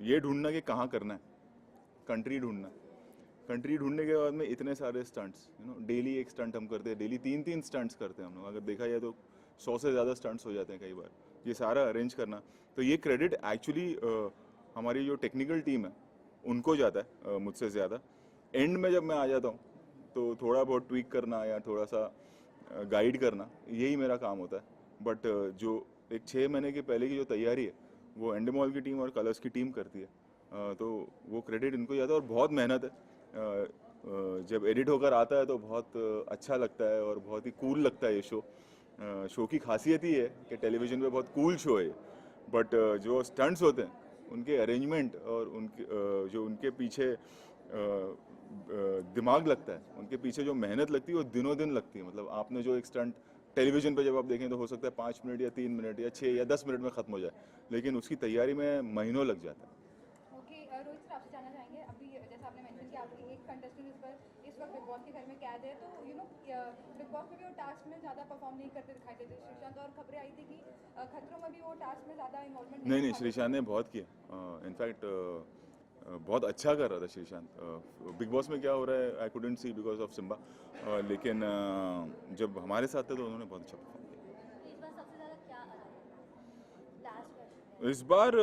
ये ढूंढना कि कहाँ करना है, कंट्री ढूंढना, कंट्री ढूंढने के बाद में इतने सारे स्टंट्स, डेली एक स्टंट हम करते हैं, डेली 3-3 स्टंट्स करते हैं हम लोग, अगर देखा जाए तो 100 से ज़्यादा स्टंट्स हो जाते हैं कई बार, ये सारा अरेंज करना। तो ये क्रेडिट एक्चुअली हमारी जो टेक्निकल टीम है उनको जाता है मुझसे ज़्यादा। एंड में जब मैं आ जाता हूँ तो थोड़ा बहुत ट्वीक करना या थोड़ा सा गाइड करना, यही मेरा काम होता है। बट जो एक 6 महीने की पहले की जो तैयारी है वो एंडेमॉल की टीम और कलर्स की टीम करती है, तो वो क्रेडिट इनको जाता है। और बहुत मेहनत है, जब एडिट होकर आता है तो बहुत अच्छा लगता है और बहुत ही कूल लगता है ये शो। शो की खासियत ही है कि टेलीविज़न पे बहुत कूल शो है, बट जो स्टंट्स होते हैं उनके अरेंजमेंट और उनके जो उनके पीछे दिमाग लगता है, उनके पीछे जो मेहनत लगती है वो दिनों दिन लगती है। मतलब आपने जो एक स्टंट टेलीविज़न पे जब आप देखें तो हो सकता है 5 मिनट या 3 मिनट या 6 या 10 मिनट में ख़त्म हो जाए, लेकिन उसकी तैयारी में महीनों लग जाता है। ओके, रोहित सर आपसे जानना चाहेंगे, अभी जैसा आपने मेंशन किया आपकी एक कंटेस्टेंट इस वक्त बिग बॉस के घर में कैद है, तो बिग बॉस में भी वो टास्क में ज़्यादा परफॉर्म नहीं करते दिखाई देते श्रीशांत, और खबरें आई थी कि खतरों में भी वो टास्क में ज़्यादा इन्वॉल्वमेंट नहीं, श्रीशांत ने बहुत किया, इनफैक्ट बहुत अच्छा कर रहा था श्रीशांत। बिग बॉस में क्या हो रहा है I couldn't see because of Simba, लेकिन जब हमारे साथ थे तो उन्होंने बहुत अच्छा परफॉर्म किया। इस बार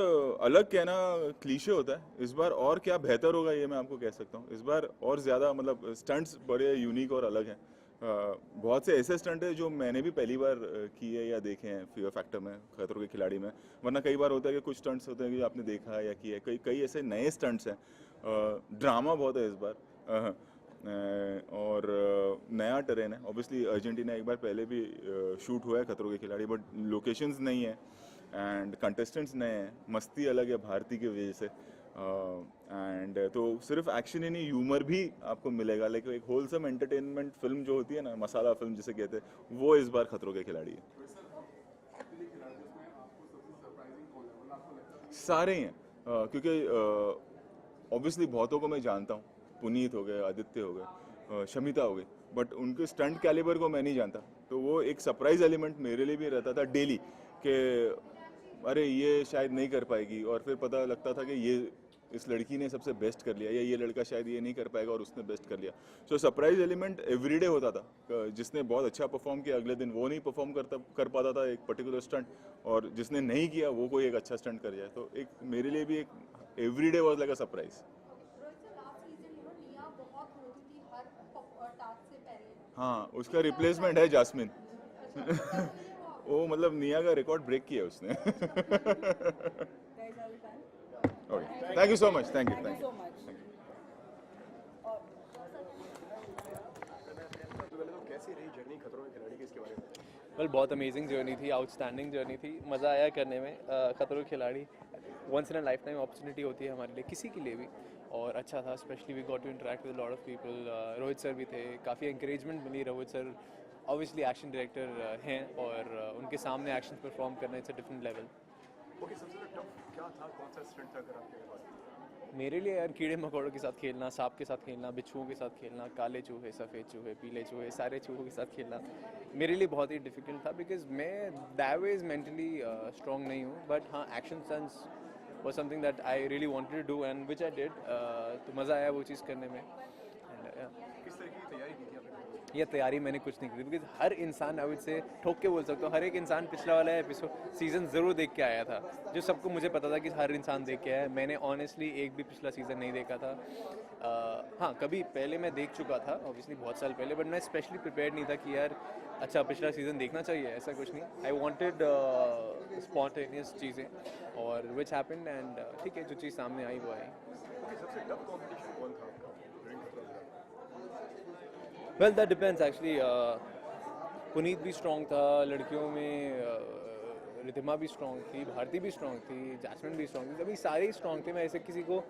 अलग कहना क्लीशे होता है, इस बार और क्या बेहतर होगा ये मैं आपको कह सकता हूँ। इस बार और ज़्यादा मतलब स्टंट्स बड़े यूनिक और अलग हैं। बहुत से ऐसे स्टंट है जो मैंने भी पहली बार किए या देखे हैं फियर फैक्टर में, खतरों के खिलाड़ी में। वरना कई बार होता है कि कुछ स्टंट्स होते हैं कि आपने देखा है या किया है, कई ऐसे नए स्टंट्स हैं। ड्रामा बहुत है इस बार, और नया टेरेन है। ऑब्वियसली अर्जेंटीना एक बार पहले भी शूट हुआ है खतरों के खिलाड़ी, बट लोकेशंस नहीं है एंड कंटेस्टेंट्स नए हैं, मस्ती अलग है भारती की वजह से, एंड तो सिर्फ एक्शन ही नहीं, ह्यूमर भी आपको मिलेगा। लेकिन एक होलसम एंटरटेनमेंट फिल्म जो होती है ना, मसाला फिल्म जिसे कहते हैं, वो इस बार खतरों के खिलाड़ी है। सारे हैं, क्योंकि ऑब्वियसली बहुतों को मैं जानता हूँ, पुनीत हो गए, आदित्य हो गए, शमिता हो गई, बट उनके स्टंट कैलिबर को मैं नहीं जानता। तो वो एक सरप्राइज एलिमेंट मेरे लिए भी रहता था डेली, कि अरे ये शायद नहीं कर पाएगी, और फिर पता लगता था कि ये इस लड़की ने सबसे बेस्ट कर लिया, या ये लड़का शायद ये नहीं कर पाएगा और उसने बेस्ट कर लिया। सो सरप्राइज एलिमेंट एवरीडे होता था। जिसने बहुत अच्छा परफॉर्म किया अगले दिन वो नहीं परफॉर्म कर पाता था एक पर्टिकुलर स्टंट, और जिसने नहीं किया वो कोई एक अच्छा स्टंट कर जाए। तो एक मेरे लिए भी एक everyday was like a surprise. हाँ, उसका रिप्लेसमेंट है जास्मिन। वो मतलब निया का रिकॉर्ड ब्रेक किया उसने। Okay, thank you so much, thank you so much. कैसी रही जर्नी खतरों के खिलाड़ी की, इसके बारे में? वेल, बहुत अमेजिंग जर्नी थी, आउटस्टैंडिंग जर्नी थी, मज़ा आया करने में। Khatron Ke Khiladi once in a lifetime opportunity होती है हमारे लिए, किसी के लिए भी, और अच्छा था। Specially we got to interact with lot of people. Rohit sir भी थे, काफ़ी इंकरेजमेंट मिली। Rohit sir obviously action director हैं, और उनके सामने एक्शन परफॉर्म करना it's a different level. Okay, सबसे टफ क्या था, कौन सा स्टंट था अगर आपके पास? मेरे लिए यार कीड़े मकोड़ों के साथ खेलना, सांप के साथ खेलना, बिच्छुओं के साथ खेलना, काले चूहे, सफ़ेद चूहे, पीले चूहे, सारे चूहों के साथ खेलना मेरे लिए बहुत ही डिफ़िकल्ट था, बिकॉज मैं दैट वेज मेंटली स्ट्रॉन्ग नहीं हूँ। बट हाँ, action sense was something that I really wanted to do and which I did. तो मज़ा आया वो चीज़ करने में। किस तरह की तैयारी की थी आपने? ये तैयारी मैंने कुछ नहीं की, बिकॉज हर इंसान आई वुड से ठोक के बोल सकता हूँ, हर एक इंसान पिछला वाला एपिसोड सीज़न ज़रूर देख के आया था, जो सबको मुझे पता था कि हर इंसान देख के आया। मैंने ऑनेस्टली एक भी पिछला सीज़न नहीं देखा था। हाँ, कभी पहले मैं देख चुका था ऑब्वियसली बहुत साल पहले, बट मैं स्पेशली प्रिपेयर्ड नहीं था कि यार अच्छा पिछला सीज़न देखना चाहिए, ऐसा कुछ नहीं। आई वॉन्टेड स्पॉन्टेनियस चीज़ें, और विच हैपेंड, एंड ठीक है, जो चीज़ सामने आई वो आई। सबसे टफ कॉम्पिटिशन कौन था आपका? Well, that depends actually. Puneet भी स्ट्रॉन्ग था, लड़कियों में रिधिमा भी स्ट्रॉन्ग थी, भारती भी स्ट्रॉन्ग थी, जैस्मिन भी स्ट्रॉन्ग थी, अभी सारे ही स्ट्रॉन्ग थे। मैं ऐसे किसी को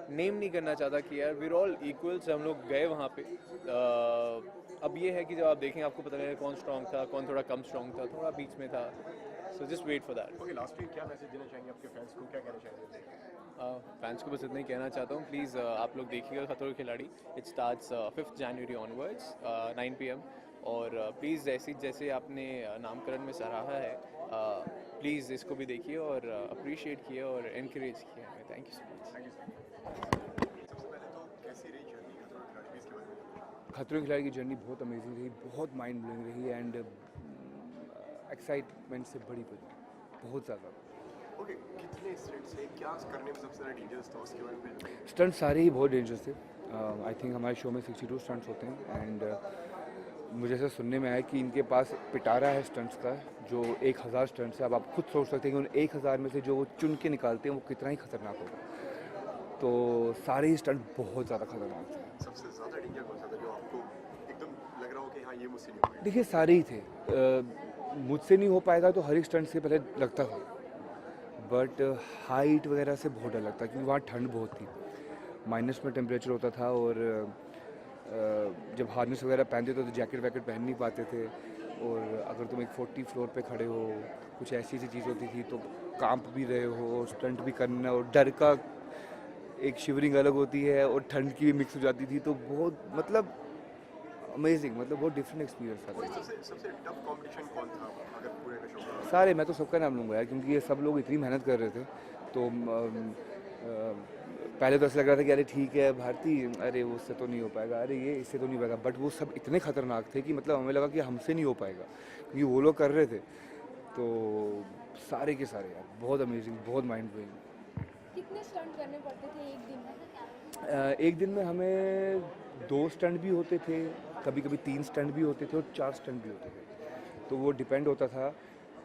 नेम नहीं करना चाहता कि यार वीर ऑल इक्वल्स। हम लोग गए वहाँ पे। अब ये है कि जब आप देखें आपको पता लगेगा कौन स्ट्रॉन्ग था, कौन थोड़ा कम स्ट्रॉन्ग था, थोड़ा बीच में था। So just wait for that. Okay, last week क्या मैसेज देना चाहेंगे आपके फैंस को, क्या कहना चाहेंगे? फैंस को बस इतना ही कहना चाहता हूँ, प्लीज़ आप लोग देखिएगा खतरों के खिलाड़ी। It starts 5 January onwards 9 PM। और प्लीज़ जैसे जैसे आपने नामकरण में सराहा है, प्लीज़ इसको भी देखिए और अप्रिशिएट किए और इनकरेज किए हमें। Thank you so much. कैसी रही जर्नी खतरों के खिलाड़ी की जर्नी बहुत अमेजिंग रही, बहुत माइंड ब्लोइंग रही एंड एक्साइटमेंट से भरी पड़ी बहुत ज़्यादा। ओके, कितने स्टंट्स थे, क्या करने में सबसे ज़्यादा डेंजरस था उसके बारे में? स्टंट सारे ही बहुत डेंजरस थे। आई थिंक हमारे शो में 62 स्टंट्स होते हैं एंड मुझे ऐसा सुनने में आया कि इनके पास पिटारा है स्टंट्स का जो 1000 स्टंट्स है। अब आप खुद सोच सकते हैं कि उन 1000 में से जो वो चुन के निकालते हैं वो कितना ही खतरनाक होगा। तो सारे ही स्टंट बहुत ज़्यादा खतरनाक थे। सबसे ज़्यादा डेंजर कौन सा था जो आपको एकदम लग रहा हो कि हाँ ये मुझसे नहीं हो पाएगा? देखिए सारे ही थे। मुझसे नहीं हो पाएगा तो हर एक स्टंट से पहले लगता था, बट हाइट वगैरह से बहुत डर लगता क्योंकि वहाँ ठंड बहुत थी, माइनस में टेम्परेचर होता था और जब हार्नेस वगैरह पहनते थे तो जैकेट वैकेट पहन नहीं पाते थे। और अगर तुम एक 40 फ्लोर पे खड़े हो, कुछ ऐसी ऐसी चीज़ होती थी तो कांप भी रहे हो, स्टंट भी करना और डर का एक शिवरिंग अलग होती है और ठंड की भी मिक्स हो जाती थी। तो बहुत मतलब अमेजिंग, मतलब बहुत डिफरेंट एक्सपीरियंस था। सबसे टफ कंपटीशन कौन था अगर पूरे का शो? सारे, मैं तो सबका नाम लूँगा यार क्योंकि ये सब लोग इतनी मेहनत कर रहे थे। तो पहले तो ऐसा लग रहा था कि अरे ठीक है भारती, अरे वो उससे तो नहीं हो पाएगा, अरे ये इससे तो नहीं होगा, बट वो सब इतने खतरनाक थे कि मतलब हमें लगा कि हमसे नहीं हो पाएगा क्योंकि वो लोग कर रहे थे। तो सारे के सारे यार बहुत अमेजिंग, बहुत माइंड ब्लोइंग। कितने स्टंट करने पड़ते थे एक दिन में? एक दिन में हमें 2 स्टंट भी होते थे, कभी कभी 3 स्टंट भी होते थे और 4 स्टंट भी होते थे। तो वो डिपेंड होता था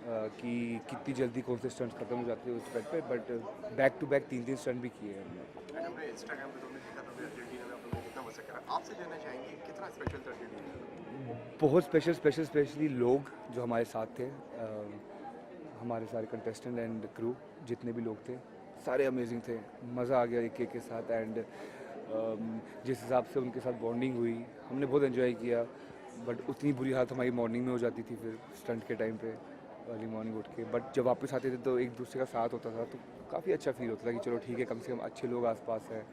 कि कितनी जल्दी कौन से स्टंट्स खत्म हो जाते थे उस स्टंट पे। But back to back 3-3 stunt भी किए हैं हमने। इंस्टाग्राम पे तुमने देखा था अर्जेंटीना में आप लोगों ने कितना मजा करा, आपसे जानना चाहेंगे कितना स्पेशल था अर्जेंटीना? बहुत स्पेशली लोग जो हमारे साथ थे, हमारे सारे कंटेस्टेंट एंड क्रू जितने भी लोग थे सारे अमेजिंग थे। मज़ा आ गया एक के साथ एंड जिस हिसाब से उनके साथ बॉन्डिंग हुई हमने बहुत एंजॉय किया। बट उतनी बुरी हालत हमारी मॉर्निंग में हो जाती थी फिर स्टंट के टाइम पे, अर्ली मॉर्निंग उठ के। बट जब वापस आते थे तो एक दूसरे का साथ होता था तो काफ़ी अच्छा फील होता था कि चलो ठीक है कम से कम अच्छे लोग आसपास हैं,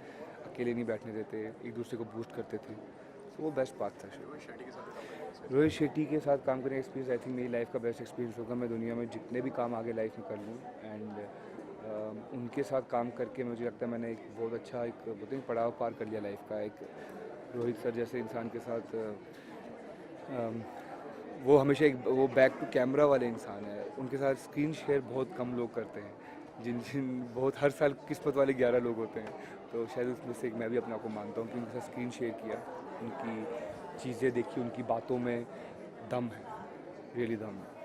अकेले नहीं बैठने देते, एक दूसरे को बूस्ट करते थे। तो वो बेस्ट बात था। रोहित शेट्टी के साथ काम करने का एक्सपीरियंस आई थिंक मेरी लाइफ का बेस्ट एक्सपीरियंस होगा। मैं दुनिया में जितने भी काम आगे लाइफ में कर लूँ एंड उनके साथ काम करके मुझे लगता है मैंने एक बहुत अच्छा एक बोलते हैं पड़ाव पार कर लिया लाइफ का। एक रोहित सर जैसे इंसान के साथ वो हमेशा एक वो बैक टू कैमरा वाले इंसान है। उनके साथ स्क्रीन शेयर बहुत कम लोग करते हैं, जिन बहुत हर साल किस्मत वाले 11 लोग होते हैं। तो शायद उसमें से एक मैं भी अपने आप को मानता हूँ कि उनके साथ स्क्रीन शेयर किया, उनकी चीज़ें देखी, उनकी बातों में दम है, रियली दम है।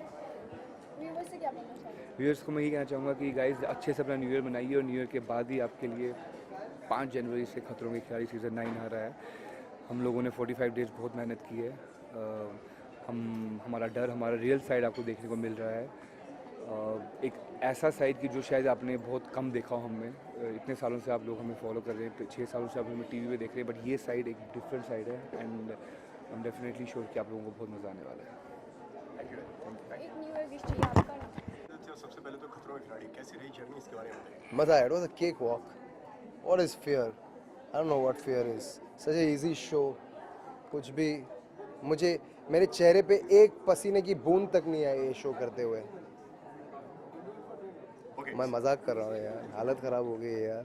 व्यूअर्स से क्या बोलना चाहेंगे? व्यूअर्स को मैं ये कहना चाहूँगा कि गाइस अच्छे से अपना न्यू ईयर मनाइए और न्यू ईयर के बाद ही आपके लिए 5 जनवरी से खतरों के खिलाड़ी सीज़न 9 आ रहा है। हम लोगों ने 45 डेज़ बहुत मेहनत की है। हमारा डर, हमारा रियल साइड आपको देखने को मिल रहा है। एक ऐसा साइड की जो शायद आपने बहुत कम देखा हो हमें। इतने सालों से आप लोग हमें फॉलो कर रहे हैं, 6 सालों से आप हमें टीवी पे देख रहे हैं, बट ये साइड एक डिफरेंट साइड है and I am definitely sure कि आप लोगों को बहुत मज़ा आने वाला है। एक न्यू ईयर विश चाहिए आपका। सबसे पहले तो खतरों के खिलाड़ी कैसी रही जर्नी, इसके बारे में बताइए। मज़ा आया, it was a cakewalk. What is fear? I don't know what fear is. Such a easy show. कुछ भी मुझे मेरे चेहरे पे एक पसीने की बूंद तक नहीं आई ये शो करते हुए। मैं मजाक कर रहा हूँ यार, हालत ख़राब हो गई है यार।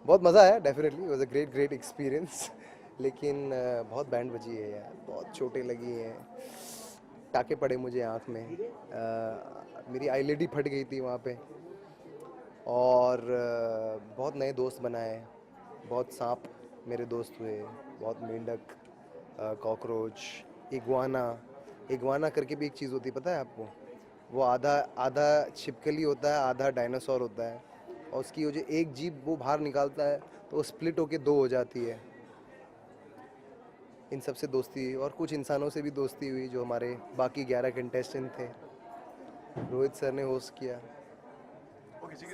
बहुत मज़ा आया, definitely it was a great experience. लेकिन बहुत बैंड बजी है यार, बहुत चोटें लगी हैं, टाके पड़े मुझे आँख में, मेरी आईलिड ही फट गई थी वहाँ पे। और बहुत नए दोस्त बनाए, बहुत सांप मेरे दोस्त हुए, बहुत मेंढक, कॉकरोच, इग्वाना करके भी एक चीज़ होती है पता है आपको? वो आधा छिपकली होता है, आधा डायनासोर होता है और उसकी वो जो एक जीभ वो बाहर निकालता है तो वो स्प्लिट होके 2 हो जाती है। इन सब से दोस्ती हुई और कुछ इंसानों से भी दोस्ती हुई जो हमारे बाकी 11 कंटेस्टेंट थे। रोहित सर ने होस्ट किया,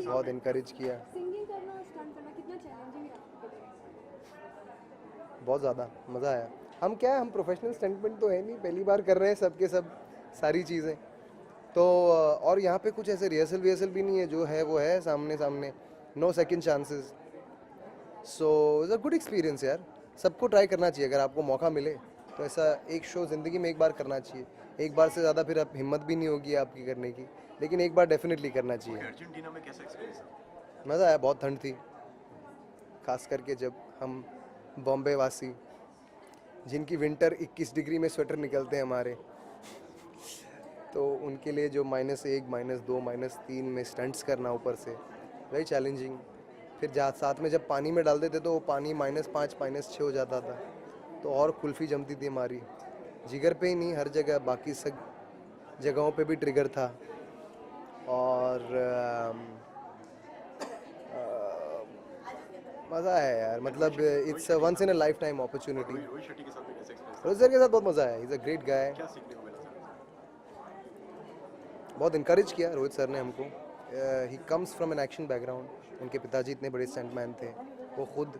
बहुत इनकरेज किया। सिंगिंग करना और स्टंट करना कितना चैलेंजिंग है आपके लिए? बहुत ज़्यादा मज़ा आया। हम क्या है, हम प्रोफेशनल स्टंटमैन तो है नहीं, पहली बार कर रहे हैं सब के सब सारी चीज़ें तो। और यहाँ पे कुछ ऐसे रिहर्सल भी नहीं है, जो है वो है सामने, no second chances. So it's a good experience यार, सबको ट्राई करना चाहिए अगर आपको मौका मिले। तो ऐसा एक शो ज़िंदगी में एक बार करना चाहिए। एक बार से ज़्यादा फिर अब हिम्मत भी नहीं होगी आपकी करने की, लेकिन एक बार डेफिनेटली करना चाहिए। अर्जेंटीना में कैसा एक्सपीरियंस था? मज़ा आया, बहुत ठंड थी, खास करके जब हम बॉम्बे वासी जिनकी विंटर 21 डिग्री में स्वेटर निकलते हैं हमारे, तो उनके लिए जो -1, -2, -3 में स्टंट्स करना ऊपर से, वेरी चैलेंजिंग। फिर साथ में जब पानी में डाल देते तो वो पानी -5, -6 हो जाता था, तो और कुल्फ़ी जमती थी हमारी। जिगर पे ही नहीं, हर जगह बाकी सब जगहों पे भी ट्रिगर था। और मज़ा आया यार, मतलब it's once in a lifetime opportunity. Rohit Shetty के साथ में कैसा एक्सपीरियंस? रोहित सर के साथ बहुत मज़ा आया, इज़ अ ग्रेट गाय। क्या सीखने को मिला सर? बहुत इनकरेज किया रोहित सर ने हमको। He comes from an action background, उनके पिताजी इतने बड़े स्टंटमैन थे, वो खुद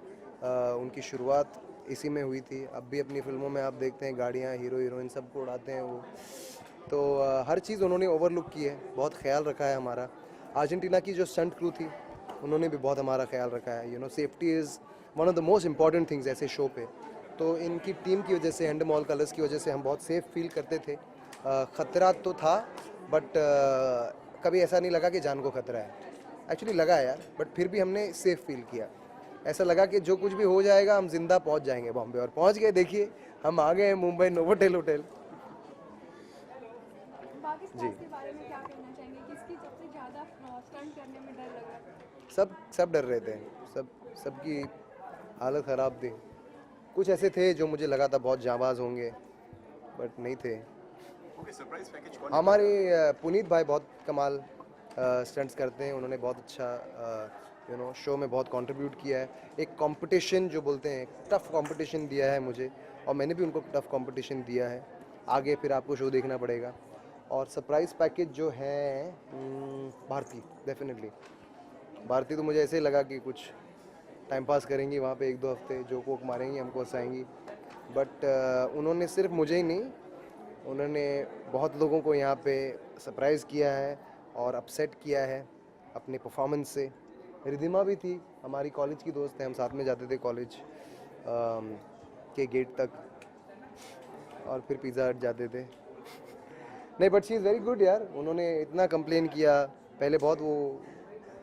उनकी शुरुआत इसी में हुई थी। अब भी अपनी फिल्मों में आप देखते हैं गाड़ियाँ, हीरो हीरोइन सबको उड़ाते हैं वो। तो हर चीज़ उन्होंने ओवरलुक की है, बहुत ख्याल रखा है हमारा। अर्जेंटीना की जो स्टंट क्रू थी उन्होंने भी बहुत हमारा ख्याल रखा है। You know, safety is one of the most important things ऐसे शो पे। तो इनकी टीम की वजह से, हैंडमॉल कलर्स की वजह से हम बहुत सेफ फील करते थे। ख़तरा तो था, बट कभी ऐसा नहीं लगा कि जान को खतरा है। एक्चुअली लगा है यार, बट फिर भी हमने सेफ फील किया। ऐसा लगा कि जो कुछ भी हो जाएगा हम जिंदा पहुंच जाएंगे बॉम्बे, और पहुंच गए। देखिए हम आ गए हैं मुंबई नोवोटेल होटल। पाकिस्तान के बारे में क्या कहना चाहेंगे? किसकी सबसे ज़्यादा स्टंट करने में डर लगा? सब डर रहे थे, सबकी हालत ख़राब थी। कुछ ऐसे थे जो मुझे लगा था बहुत जाबाज होंगे, बट नहीं थे। सरप्राइज पैकेज कौन? हमारे पुनीत भाई बहुत कमाल स्टंट्स करते हैं, उन्होंने बहुत अच्छा शो में बहुत कंट्रीब्यूट किया है। एक कंपटीशन जो बोलते हैं, टफ कंपटीशन दिया है मुझे, और मैंने भी उनको टफ कंपटीशन दिया है। आगे फिर आपको शो देखना पड़ेगा। और सरप्राइज़ पैकेज जो है भारती, डेफिनेटली भारती। तो मुझे ऐसे ही लगा कि कुछ टाइम पास करेंगी वहाँ पे 1-2 हफ्ते, जोक वोक मारेंगी, हमको हंसाएंगी। बट उन्होंने सिर्फ मुझे ही नहीं, उन्होंने बहुत लोगों को यहाँ पे सरप्राइज़ किया है और अपसेट किया है अपने परफॉर्मेंस से। रिधिमा भी थी, हमारी कॉलेज की दोस्त है, हम साथ में जाते थे कॉलेज के गेट तक, और फिर पिज़्ज़ा हट जाते थे। नहीं, but she is very good यार। उन्होंने इतना कंप्लेन किया पहले, बहुत वो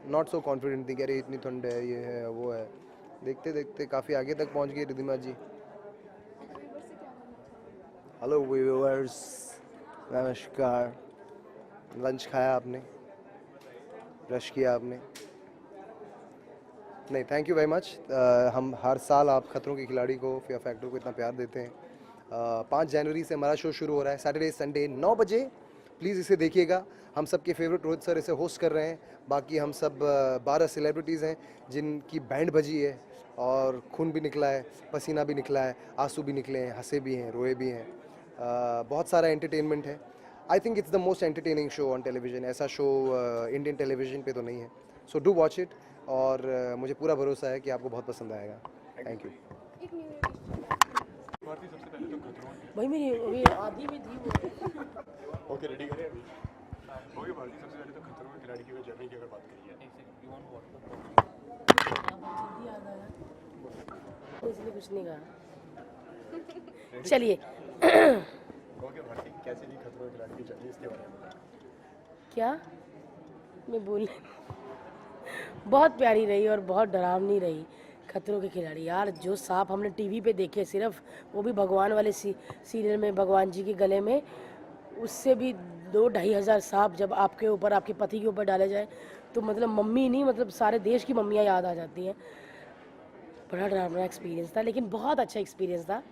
नॉट सो कॉन्फिडेंट थी कि अरे इतनी ठंड है, ये है वो है। देखते देखते काफ़ी आगे तक पहुंच गई रिधिमा जी। हेलो व्यूअर्स, नमस्कार। लंच खाया आपने? ब्रश किया आपने? नहीं, थैंक यू वेरी मच। हम हर साल आप खतरों के खिलाड़ी को, फियर फैक्टर को इतना प्यार देते हैं। 5 जनवरी से हमारा शो शुरू हो रहा है, सैटरडे संडे 9 बजे। प्लीज़ इसे देखिएगा। हम सब के फेवरेट रोहित सर इसे होस्ट कर रहे हैं। बाकी हम सब 12 सेलिब्रिटीज़ हैं जिनकी बैंड बजी है, और खून भी निकला है, पसीना भी निकला है, आंसू भी निकले हैं, हंसे भी हैं, रोए भी हैं। बहुत सारा एंटरटेनमेंट है। आई think it's the most entertaining show on television. ऐसा शो इंडियन टेलीविजन पे तो नहीं है। सो डू वॉच इट, और मुझे पूरा भरोसा है कि आपको बहुत पसंद आएगा। Thank you. भाई मेरी अभी आधी में थी वो। ओके, रेडी करें अभी। ओके भारती, सबसे पहले तो खतरों के खिलाड़ी की जर्नी की अगर बात करिए, इसलिए कुछ नहीं कहा। चलिए। ओके भारती, कैसे रही खतरों के खिलाड़ी की जर्नी, इसके बारे में बताएं। क्या मैं बोल बहुत प्यारी रही और बहुत डरावनी रही खतरों के खिलाड़ी। यार जो सांप हमने टीवी पे देखे, सिर्फ वो भी भगवान वाले सीरियल में, भगवान जी के गले में, उससे भी 2-2.5 हज़ार सांप जब आपके ऊपर, आपके पति के ऊपर डाले जाए, तो मतलब मम्मी नहीं, मतलब सारे देश की मम्मियाँ याद आ जाती हैं। बड़ा डरावना एक्सपीरियंस था, लेकिन बहुत अच्छा एक्सपीरियंस था।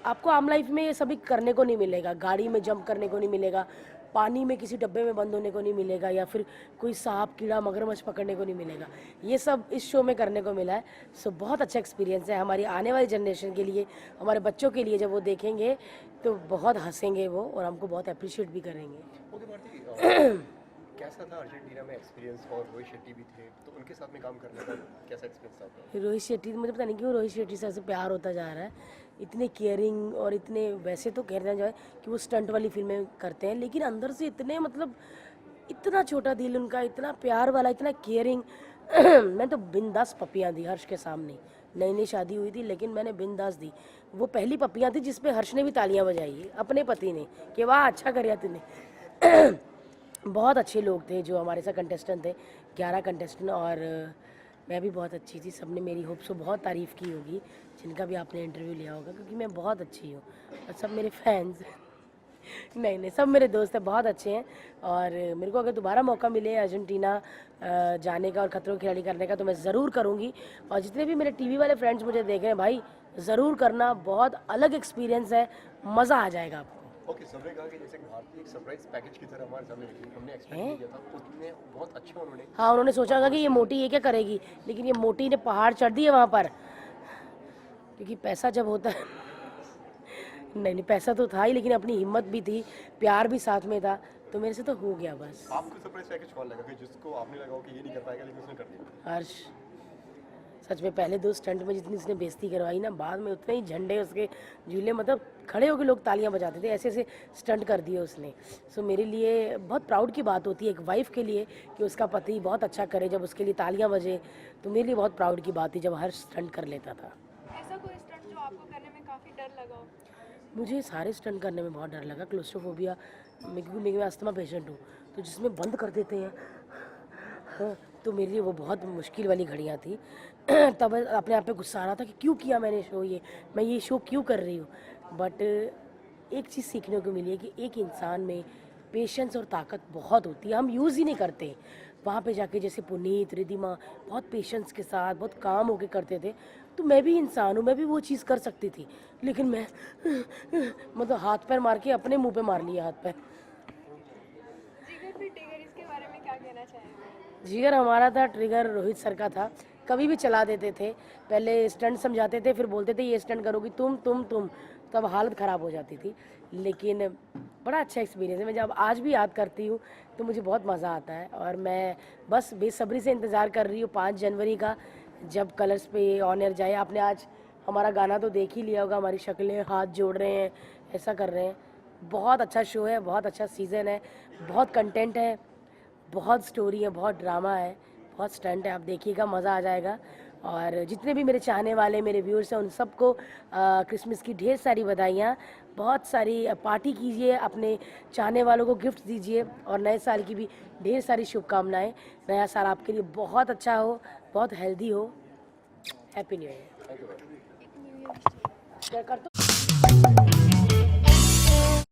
आपको आम लाइफ में ये सभी करने को नहीं मिलेगा। गाड़ी में जंप करने को नहीं मिलेगा, पानी में किसी डब्बे में बंद होने को नहीं मिलेगा, या फिर कोई सांप, कीड़ा, मगरमच्छ पकड़ने को नहीं मिलेगा। ये सब इस शो में करने को मिला है। सो बहुत अच्छा एक्सपीरियंस है हमारी आने वाली जनरेशन के लिए, हमारे बच्चों के लिए। जब वो देखेंगे तो बहुत हंसेंगे वो, और हमको बहुत अप्रिशिएट भी करेंगे। ओके भारती, कैसा था अर्जेंटीना में एक्सपीरियंस? और रोहित शेट्टी भी थे, तो उनके साथ में काम करने का कैसा एक्सपीरियंस था आपका? रोहित शेट्टी, मुझे पता नहीं क्यों रोहित शेट्टी से ऐसे प्यार होता जा रहा है। इतने केयरिंग, और इतने, वैसे तो कहना जाए कि वो स्टंट वाली फिल्में करते हैं, लेकिन अंदर से इतने, मतलब इतना छोटा दिल उनका, इतना प्यार वाला, इतना केयरिंग। मैं तो बिंदास पपियाँ दी हर्ष के सामने, नई नई शादी हुई थी, लेकिन मैंने बिंदास दी। वो पहली पप्पियाँ थी जिस पे हर्ष ने भी तालियां बजाई अपने पति ने कि वाह अच्छा करिया तूने। बहुत अच्छे लोग थे जो हमारे साथ कंटेस्टेंट थे, 11 कंटेस्टेंट, और मैं भी बहुत अच्छी थी। सबने मेरी होप से बहुत तारीफ़ की होगी, जिनका भी आपने इंटरव्यू लिया होगा, क्योंकि मैं बहुत अच्छी हूँ और सब मेरे फैंस नहीं सब मेरे दोस्त हैं, बहुत अच्छे हैं। और मेरे को अगर दोबारा मौका मिले अर्जेंटीना जाने का और खतरों की खिलाड़ी करने का तो मैं ज़रूर करूँगी। और जितने भी मेरे टीवी वाले फ्रेंड्स मुझे देख रहे हैं भाई, ज़रूर करना, बहुत अलग एक्सपीरियंस है, मज़ा आ जाएगा आपको। ओके, सबने कहा कि जैसे भारतीय एक सरप्राइज पैकेज की तरह हमारे सामने रखी, हमने एक्सपेक्ट नहीं किया था, उतने बहुत अच्छा उन्होंने। हाँ, उन्होंने सोचा होगा कि ये मोटी ये क्या करेगी, लेकिन ये मोटी ने पहाड़ चढ़ दिए वहाँ पर, क्योंकि पैसा जब होता है नहीं पैसा तो था ही, लेकिन अपनी हिम्मत भी थी, प्यार भी साथ में था, तो मेरे से तो हो गया बस। आपको सरप्राइज पैकेज कौन लगा कि जिसको आपने लगा कि ये नहीं कर पाएगा लेकिन उसने कर दिया? हर्ष, सच में पहले 2 स्टंट में जितनी उसने बेइज्जती करवाई ना, बाद में उतने ही झंडे उसके झूले, मतलब खड़े होकर लोग तालियां बजाते थे, ऐसे ऐसे स्टंट कर दिए उसने। सो मेरे लिए बहुत प्राउड की बात होती है एक वाइफ के लिए कि उसका पति बहुत अच्छा करे, जब उसके लिए तालियां बजे, तो मेरे लिए बहुत प्राउड की बात थी जब हर्ष स्टंट कर लेता था। ऐसा कोई स्टंट जो आपको करने में काफ़ी डर लगा हो? मुझे सारे स्टंट करने में बहुत डर लगा। क्लोस्ट्रोफोबिया, क्योंकि मैं अस्थमा पेशेंट हूँ, तो जिसमें बंद कर देते हैं, हाँ, तो मेरे लिए वो बहुत मुश्किल वाली घड़ियाँ थी। तब अपने आप पे गुस्सा आ रहा था कि क्यों किया मैंने शो, ये मैं ये शो क्यों कर रही हूँ। बट एक चीज़ सीखने को मिली है कि एक इंसान में पेशेंस और ताकत बहुत होती है, हम यूज़ ही नहीं करते। वहाँ पे जाके जैसे पुनीत, रिधिमा बहुत पेशेंस के साथ बहुत काम होके करते थे, तो मैं भी इंसान हूँ, मैं भी वो चीज़ कर सकती थी, लेकिन मैं मतलब हाथ पैर मार के अपने मुंह पे मार लिया हाथ पैर। जिगर फिर टिगर, इसके बारे में क्या कहना चाहेंगे? जिगर हमारा था, ट्रिगर रोहित सर का था। कभी भी चला देते थे, पहले स्टंट समझाते थे, फिर बोलते थे ये स्टंट करोगी तुम, तब हालत ख़राब हो जाती थी। लेकिन बड़ा अच्छा एक्सपीरियंस है, मैं जब आज भी याद करती हूँ तो मुझे बहुत मज़ा आता है। और मैं बस बेसब्री से इंतज़ार कर रही हूँ 5 जनवरी का, जब कलर्स पे ऑन एयर जाए। आपने आज हमारा गाना तो देख ही लिया होगा, हमारी शक्लें हाथ जोड़ रहे हैं, ऐसा कर रहे हैं। बहुत अच्छा शो है, बहुत अच्छा सीज़न है, बहुत कंटेंट है, बहुत स्टोरी है, बहुत ड्रामा है, बहुत स्टंट है। आप देखिएगा, मज़ा आ जाएगा। और जितने भी मेरे चाहने वाले मेरे व्यूअर्स हैं उन सबको क्रिसमस की ढेर सारी बधाइयाँ, बहुत सारी पार्टी कीजिए, अपने चाहने वालों को गिफ्ट दीजिए, और नए साल की भी ढेर सारी शुभकामनाएं। नया साल आपके लिए बहुत अच्छा हो, बहुत हेल्दी हो। Happy new year. कर तो